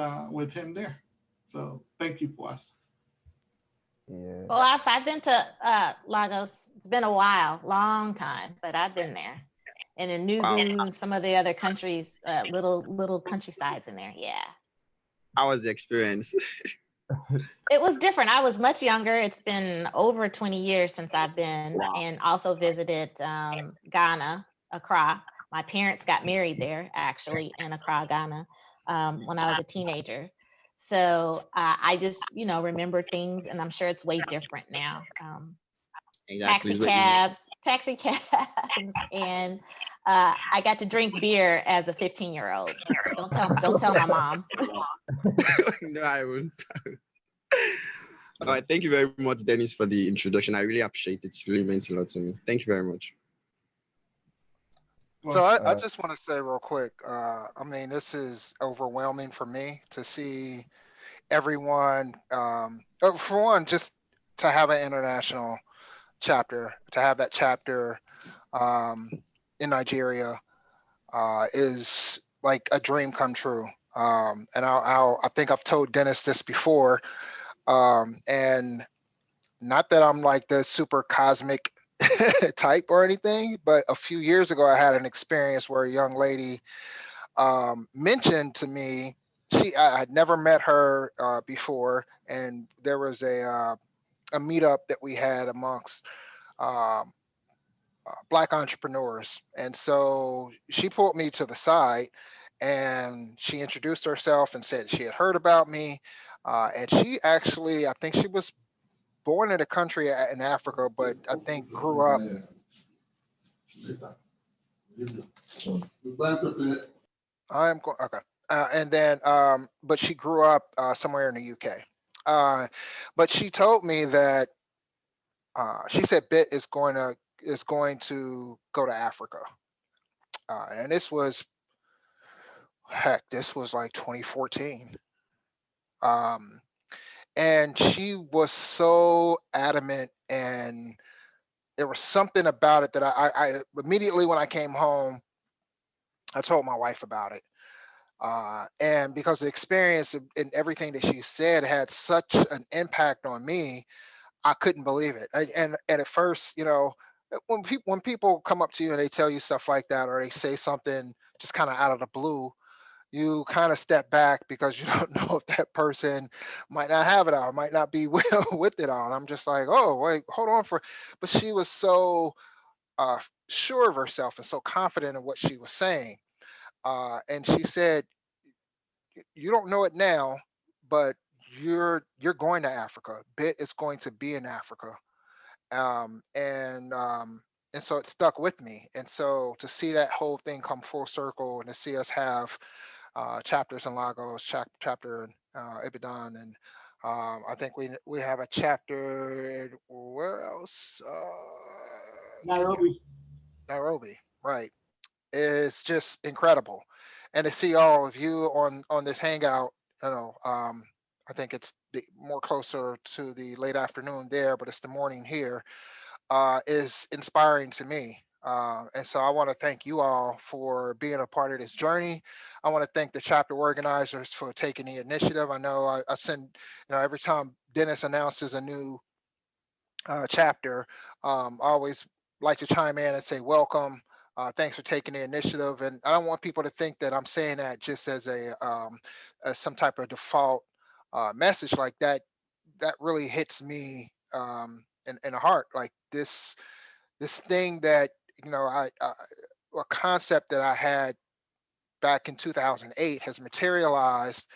him there. So thank you, Fawaz. Yeah. Well, I've been to Lagos. It's been a while, long time, but I've been there. And in Nugu, some of the other countries, little countrysides in there. Yeah. how was the experience? It was different. I was much younger. It's been over 20 years since I've been, and also visited Ghana, Accra. My parents got married there, actually, in Accra, Ghana, when I was a teenager. So I just, remember things, and I'm sure it's way different now. Exactly. Taxi cabs, and I got to drink beer as a 15-year-old. Don't tell my mom. No, I won't. All right, thank you very much, Dennis, for the introduction. I really appreciate it. It really meant a lot to me. Thank you very much. So I just want to say real quick, this is overwhelming for me to see everyone, for one, just to have an international chapter, to have that chapter in Nigeria is like a dream come true. And I think I've told Dennis this before, and not that I'm like the super cosmic type or anything, but a few years ago I had an experience where a young lady mentioned to me, I had never met her before, and there was a meetup that we had amongst Black entrepreneurs. And so she pulled me to the side and she introduced herself and said she had heard about me. And she actually, I think she was born in a country in Africa, but I think grew up. Okay. And then, but she grew up somewhere in the UK. But she told me that she said BIT is going to go to Africa. And this was like 2014. And she was so adamant, and there was something about it that I immediately when I came home, I told my wife about it. And because the experience and everything that she said had such an impact on me, I couldn't believe it. And at first, when people come up to you and they tell you stuff like that, or they say something just kind of out of the blue, you kind of step back because you don't know if that person might not have it all, might not be with it all. And I'm just like, oh wait, hold on but she was so sure of herself and so confident in what she was saying. And she said, "You don't know it now, but you're going to Africa. BIT is going to be in Africa." Um, and um, and so it stuck with me. And so to see that whole thing come full circle and to see us have chapters in Lagos, chapter in Ibadan, and I think we have a chapter where else? Nairobi. Nairobi, right? Is just incredible, and to see all of you on this hangout, I think it's more closer to the late afternoon there, but it's the morning here, is inspiring to me. And so I want to thank you all for being a part of this journey. I want to thank the chapter organizers for taking the initiative. I know I send, every time Dennis announces a new chapter, I always like to chime in and say, welcome. Thanks for taking the initiative. And I don't want people to think that I'm saying that just as as some type of default message like that. That really hits me in the heart. Like this thing that a concept that I had back in 2008 has materialized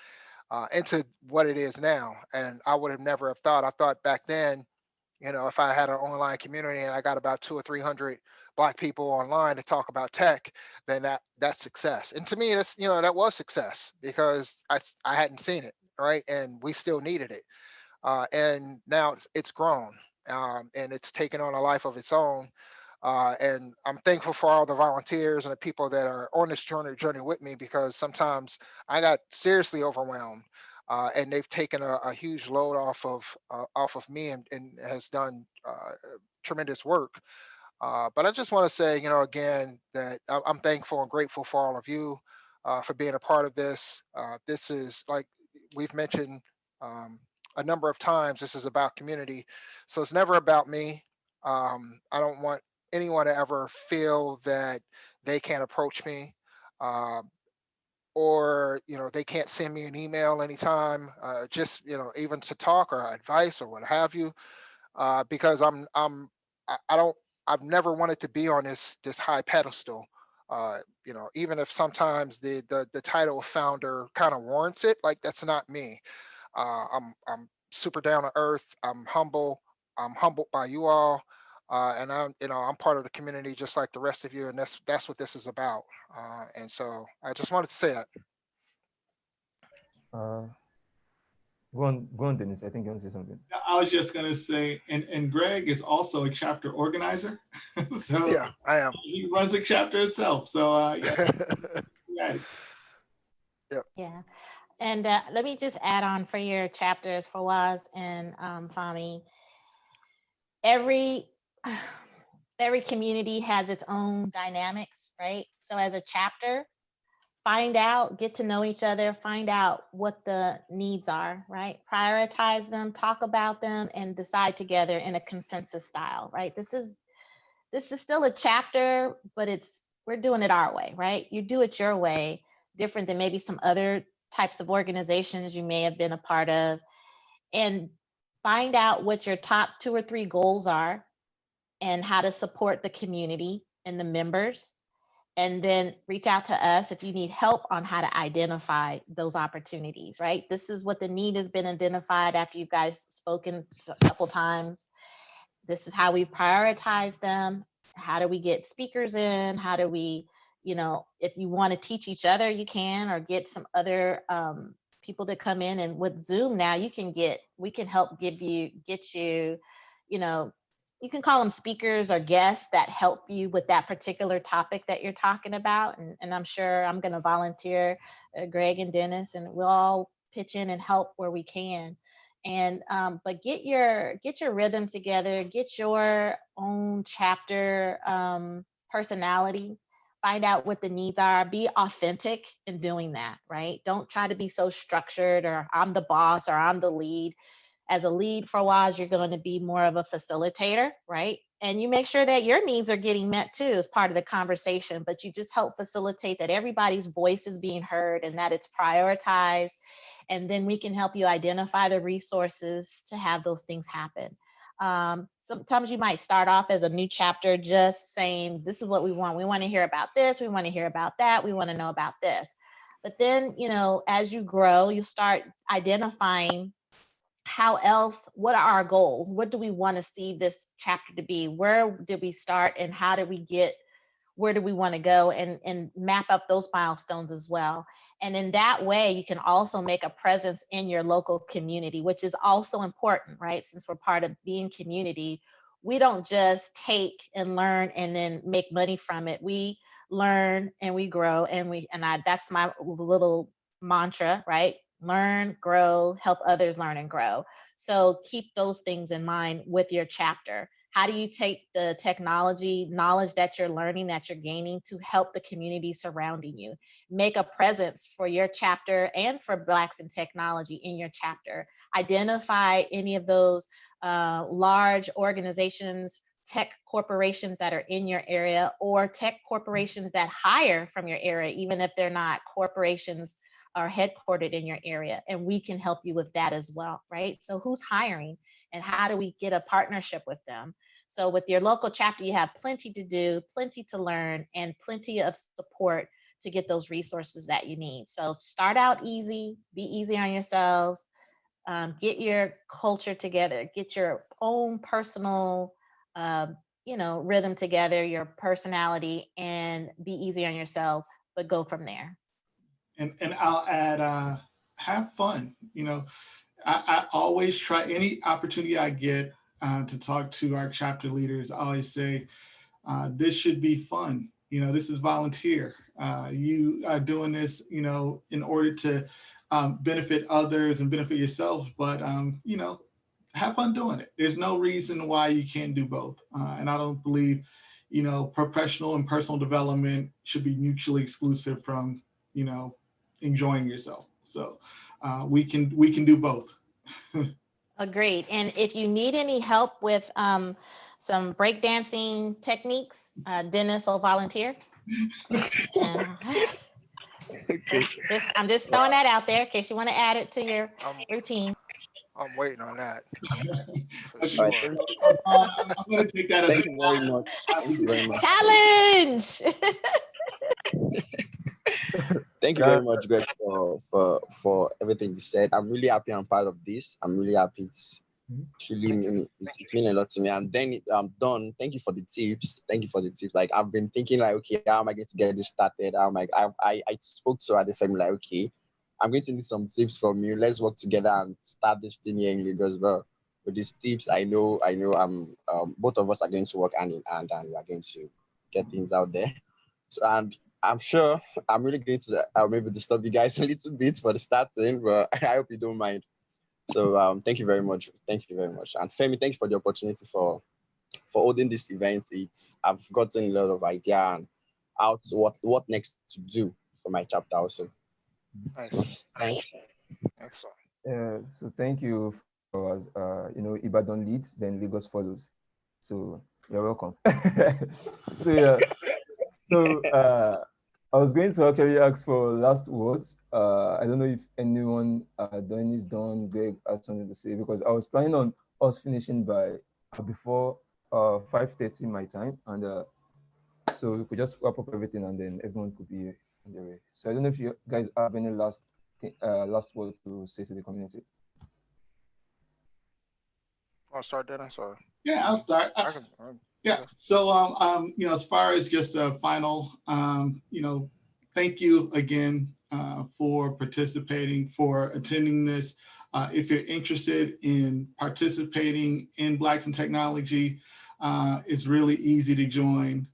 into what it is now, and I would have never have thought. I thought back then, if I had an online community and I got about 200 or 300 Black people online to talk about tech, then that's success. And to me, that was success because I hadn't seen it, right, and we still needed it, and now it's grown, and it's taken on a life of its own. And I'm thankful for all the volunteers and the people that are on this journey with me, because sometimes I got seriously overwhelmed, and they've taken a huge load off of me, and has done tremendous work. But I just want to say, again, that I'm thankful and grateful for all of you for being a part of this. This is, like we've mentioned a number of times, this is about community. So it's never about me. I don't want anyone to ever feel that they can't approach me, uh, or they can't send me an email anytime, just even to talk or advice or what have you, because I don't, I've never wanted to be on this high pedestal. Even if sometimes the title of founder kind of warrants it, like that's not me. I'm super down to earth. I'm humble. I'm humbled by you all, and I'm part of the community just like the rest of you, and that's what this is about. And so I just wanted to say that. Uh, go on, Dennis. I think you want to say something. I was just going to say, and Greg is also a chapter organizer. So Yeah, I am. he runs a chapter himself. So yeah. Yeah. Yeah. And let me just add on for your chapters, Fawaz and Fami. Every community has its own dynamics, right? So as a chapter, get to know each other, find out what the needs are, right? Prioritize them, talk about them, and decide together in a consensus style, right? This is still a chapter, but we're doing it our way, right? You do it your way, different than maybe some other types of organizations you may have been a part of, and find out what your top 2 or 3 goals are and how to support the community and the members. And then reach out to us if you need help on how to identify those opportunities, right? This is what the need has been identified after you guys spoken a couple times. This is how we prioritize them. How do we get speakers in? How do we, if you want to teach each other, you can, or get some other people to come in. And with Zoom now, we can help get you, you can call them speakers or guests that help you with that particular topic that you're talking about. And I'm sure I'm going to volunteer Greg and Dennis, and we'll all pitch in and help where we can. And but get your rhythm together, get your own chapter personality, find out what the needs are, be authentic in doing that, right? Don't try to be so structured, or I'm the boss, or I'm the lead. As a lead for WAS, you're going to be more of a facilitator, right? And you make sure that your needs are getting met too as part of the conversation, but you just help facilitate that everybody's voice is being heard and that it's prioritized. And then we can help you identify the resources to have those things happen. Sometimes you might start off as a new chapter just saying, this is what we want. We want to hear about this. We want to hear about that. We want to know about this. But then, you know, as you grow, you start identifying how else, what are our goals? What do we want to see this chapter to be? Where did we start and how did we get, where do we want to go, and map up those milestones as well. And in that way, you can also make a presence in your local community, which is also important, right? Since we're part of being community, we don't just take and learn and then make money from it. We learn and we grow, and that's my little mantra, right? Learn, grow, help others learn and grow. So keep those things in mind with your chapter. How do you take the technology knowledge that you're learning, that you're gaining, to help the community surrounding you? Make a presence for your chapter and for Blacks in Technology in your chapter. Identify any of those large organizations, tech corporations that are in your area, or tech corporations that hire from your area, even if they're not corporations are headquartered in your area, and we can help you with that as well, right? So who's hiring and how do we get a partnership with them? So with your local chapter, you have plenty to do, plenty to learn, and plenty of support to get those resources that you need. So start out easy, be easy on yourselves, get your culture together, get your own personal rhythm together, your personality, and be easy on yourselves, but go from there. And I'll add, have fun. You know, I always try, any opportunity I get to talk to our chapter leaders, I always say, this should be fun. You know, this is volunteer. You are doing this, you know, in order to benefit others and benefit yourselves, but, you know, have fun doing it. There's no reason why you can't do both. And I don't believe, you know, professional and personal development should be mutually exclusive from, you know, enjoying yourself. So we can do both. Agreed. And if you need any help with some breakdancing techniques, Dennis will volunteer. Okay. I'm just throwing that out there in case you want to add it to your routine. I'm waiting on that. Okay. All right, Sure. I'm going to take that as thank you very much. Thank you very much. Challenge. Thank you very much, Greg, for everything you said. I'm really happy I'm part of this. I'm really happy. It's really it's mean a lot to me. And then I'm done. Thank you for the tips. Thank you for the tips. Like, I've been thinking, like, okay, how am I going to get this started? I spoke to Adefemi, like, okay, I'm going to need some tips from you. Let's work together and start this thing here in Lagos. Well, with these tips, I know both of us are going to work hand in hand, and we are going to get things out there. So, and I'm sure I'm really going to maybe disturb you guys a little bit for the starting, but I hope you don't mind. So thank you very much. Thank you very much. And Femi, thank you for the opportunity for holding this event. I've gotten a lot of idea and out what next to do for my chapter also. Nice. Thanks. Excellent. So thank you for Ibadan leads, then Lagos follows. So you're welcome. So I was going to actually ask for last words. I don't know if anyone, Dennis, Don, Greg, has something to say, because I was planning on us finishing by before 5:30 my time, and so we could just wrap up everything, and then everyone could be on their way. So I don't know if you guys have any last word to say to the community. Want to start, Dennis? Or Yeah, I'll start. Yeah. So, as far as just a final, thank you again for participating, for attending this. If you're interested in participating in Blacks in Technology, it's really easy to join.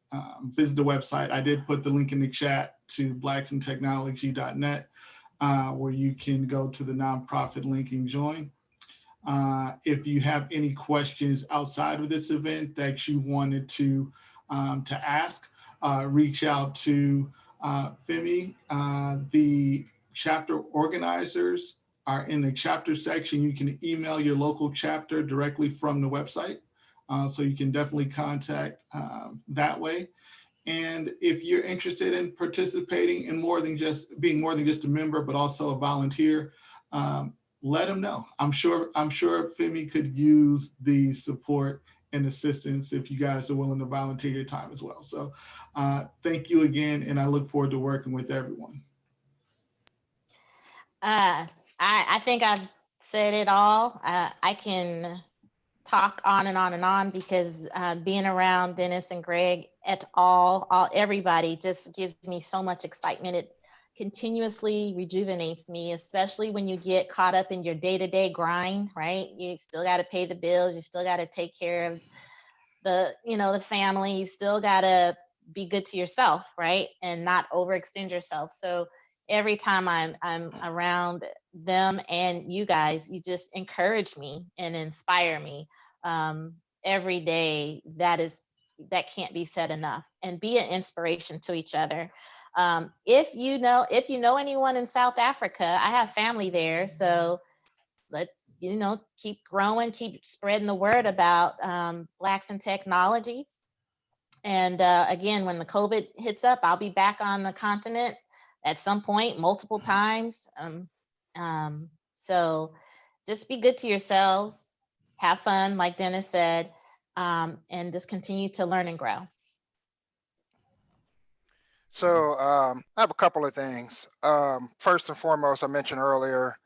Visit the website. I did put the link in the chat to blacksintechnology.net, where you can go to the nonprofit link and join. If you have any questions outside of this event that you wanted to ask, reach out to Femi. The chapter organizers are in the chapter section. You can email your local chapter directly from the website. So you can definitely contact that way. And if you're interested in participating in being more than just a member, but also a volunteer, let them know. I'm sure Femi could use the support and assistance if you guys are willing to volunteer your time as well. So thank you again, and I look forward to working with everyone. I think I've said it all. I can talk on and on and on because being around Dennis and Greg et al, everybody just gives me so much excitement. It continuously rejuvenates me, especially when you get caught up in your day-to-day grind, right? You still got to pay the bills. You still got to take care of the family. You still got to be good to yourself, right? And not overextend yourself. So every time I'm around them and you guys, you just encourage me and inspire me every day. That can't be said enough. And be an inspiration to each other. If you know anyone in South Africa, I have family there, so let's keep growing, keep spreading the word about Blacks in Technology. And again, when the COVID hits up, I'll be back on the continent at some point, multiple times. So just be good to yourselves, have fun, like Dennis said, and just continue to learn and grow. So I have a couple of things. First and foremost, I mentioned earlier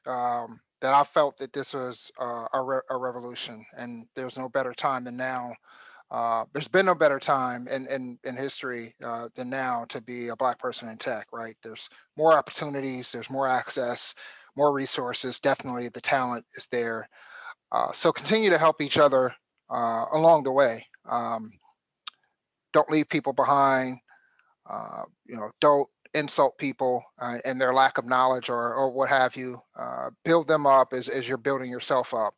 that I felt that this was a revolution, and there's no better time than now. There's been no better time in history than now to be a Black person in tech, right? There's more opportunities, there's more access, more resources. Definitely the talent is there. So continue to help each other along the way. Don't leave people behind. Don't insult people and their lack of knowledge or what have you. Build them up as you're building yourself up.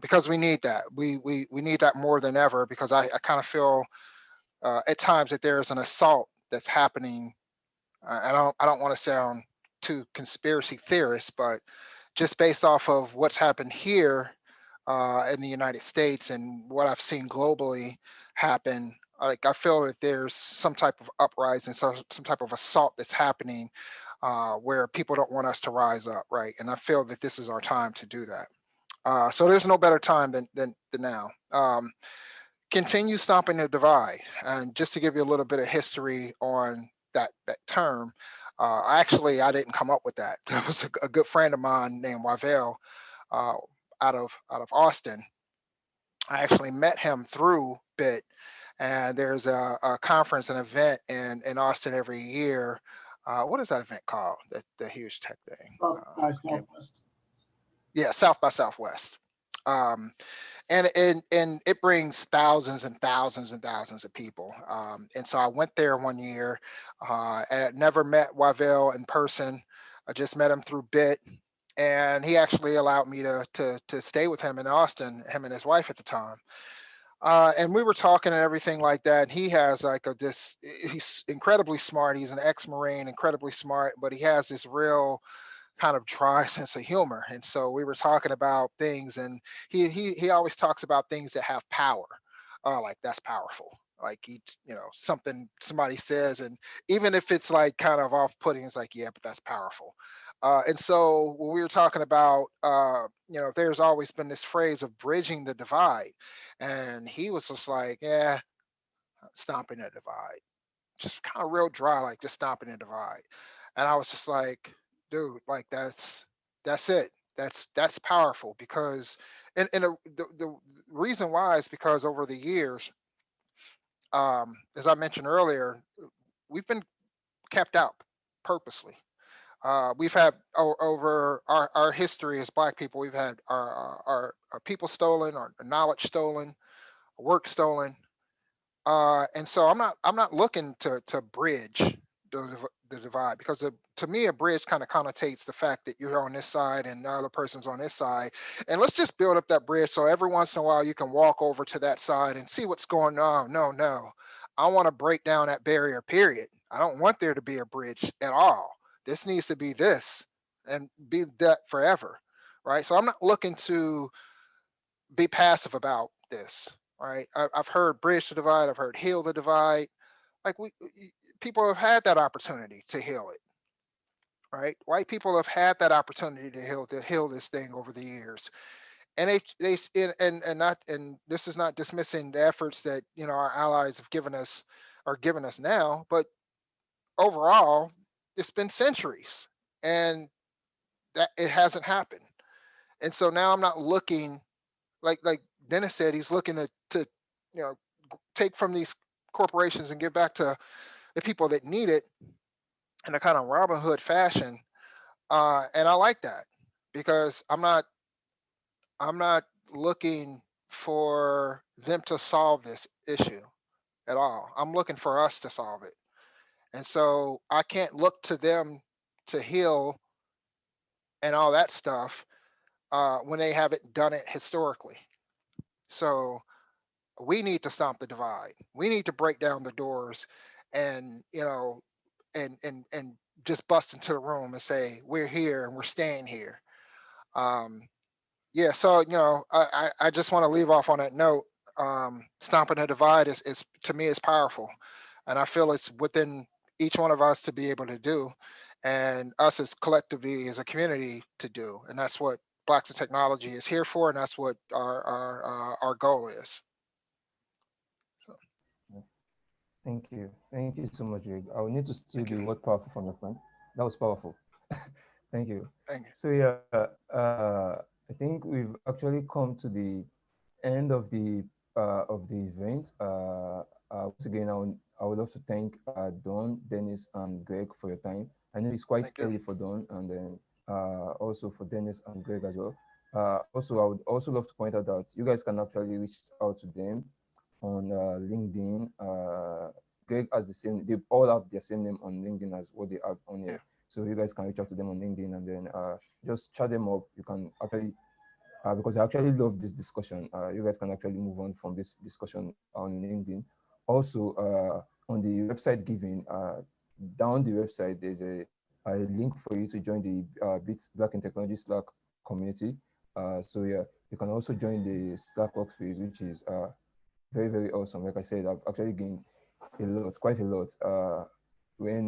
Because we need that. We need that more than ever, because I kind of feel at times that there's an assault that's happening. I don't want to sound too conspiracy theorist, but just based off of what's happened here in the United States and what I've seen globally happen, like I feel that there's some type of uprising, some type of assault that's happening where people don't want us to rise up, right? And I feel that this is our time to do that. So there's no better time than now. Continue stopping the divide. And just to give you a little bit of history on that term, I didn't come up with that. There was a good friend of mine named Wavell out of Austin. I actually met him through BIT, and there's a conference, an event in Austin every year. What is that event called? The huge tech thing. South by Southwest. Yeah, South by Southwest. And it brings thousands and thousands and thousands of people. And so I went there one year and I never met Wavell in person. I just met him through BIT. And he actually allowed me to stay with him in Austin, him and his wife at the time. And we were talking and everything like that. He has he's incredibly smart. He's an ex-Marine, incredibly smart, but he has this real kind of dry sense of humor. And so we were talking about things, and he always talks about things that have power. Like that's powerful. Like something somebody says, and even if it's like kind of off-putting, it's like, yeah, but that's powerful. And so when we were talking about, there's always been this phrase of bridging the divide, and he was just like, yeah, stomping the divide, just kind of real dry, like just stomping the divide. And I was just like, dude, like that's it. That's powerful, because the reason why is because over the years, as I mentioned earlier, we've been kept out purposely. We've had over our history as Black people, we've had our people stolen, our knowledge stolen, work stolen. And so I'm not looking to bridge the divide, because to me a bridge kind of connotates the fact that you're on this side and the other person's on this side, and let's just build up that bridge so every once in a while you can walk over to that side and see what's going on. No, I want to break down that barrier, period. I don't want there to be a bridge at all. This needs to be this and be that forever, right? So I'm not looking to be passive about this, right? I've heard bridge the divide, I've heard heal the divide. Like people have had that opportunity to heal it, right? White people have had that opportunity to heal this thing over the years, and and this is not dismissing the efforts that our allies have given us are giving us now, but overall, it's been centuries, and that it hasn't happened. And so now I'm not looking like Dennis said, he's looking to take from these corporations and give back to the people that need it in a kind of Robin Hood fashion. And I like that because I'm not looking for them to solve this issue at all. I'm looking for us to solve it. And so I can't look to them to heal and all that stuff when they haven't done it historically. So we need to stomp the divide. We need to break down the doors and and just bust into the room and say we're here and we're staying here. Um, yeah, so I just want to leave off on that note. Stomping the divide is to me is powerful, and I feel it's within each one of us to be able to do, and us as collectively as a community to do, and that's what Blacks in Technology is here for, and that's what our goal is. Thank you so much, Greg. I will need to steal Thank the you. word powerful from your friend. That was powerful. Thank you. Thank you. So yeah, I think we've actually come to the end of the event. Once again, I would love to thank Don, Dennis, and Greg for your time. I know it's quite Thank you. early for Don, and then also for Dennis and Greg as well. Also, I would also love to point out that you guys can actually reach out to them on LinkedIn. Greg has the same, they all have their same name on LinkedIn as what they have on Yeah. here. So you guys can reach out to them on LinkedIn and then just chat them up. You can actually, because I actually love this discussion, you guys can actually move on from this discussion on LinkedIn. Also, on the website giving, down the website, there's a link for you to join the BIT Black in Technology Slack community. So yeah, you can also join the Slack workspace, which is very, very awesome. Like I said, I've actually gained a lot, quite a lot. When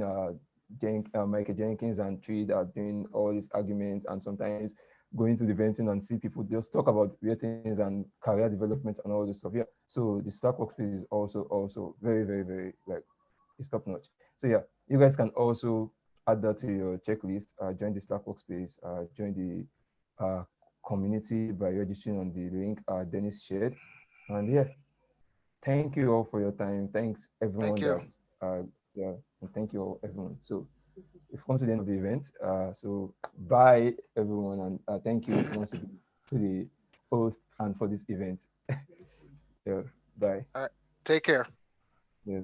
Michael Jenkins and Tweed are doing all these arguments and sometimes going to the venting and see people just talk about weird things and career development and all this stuff. Yeah. So the Slack workspace is also very, very, very like it's top notch. So yeah, you guys can also add that to your checklist. Join the Slack workspace. Join the community by registering on the link Dennis shared. And yeah, thank you all for your time. Thanks everyone Thank you. yeah, and thank you all everyone. So we've come to the end of the event. So bye everyone, and thank you once again to the host and for this event. Yeah, bye. All right. Take care. Yeah.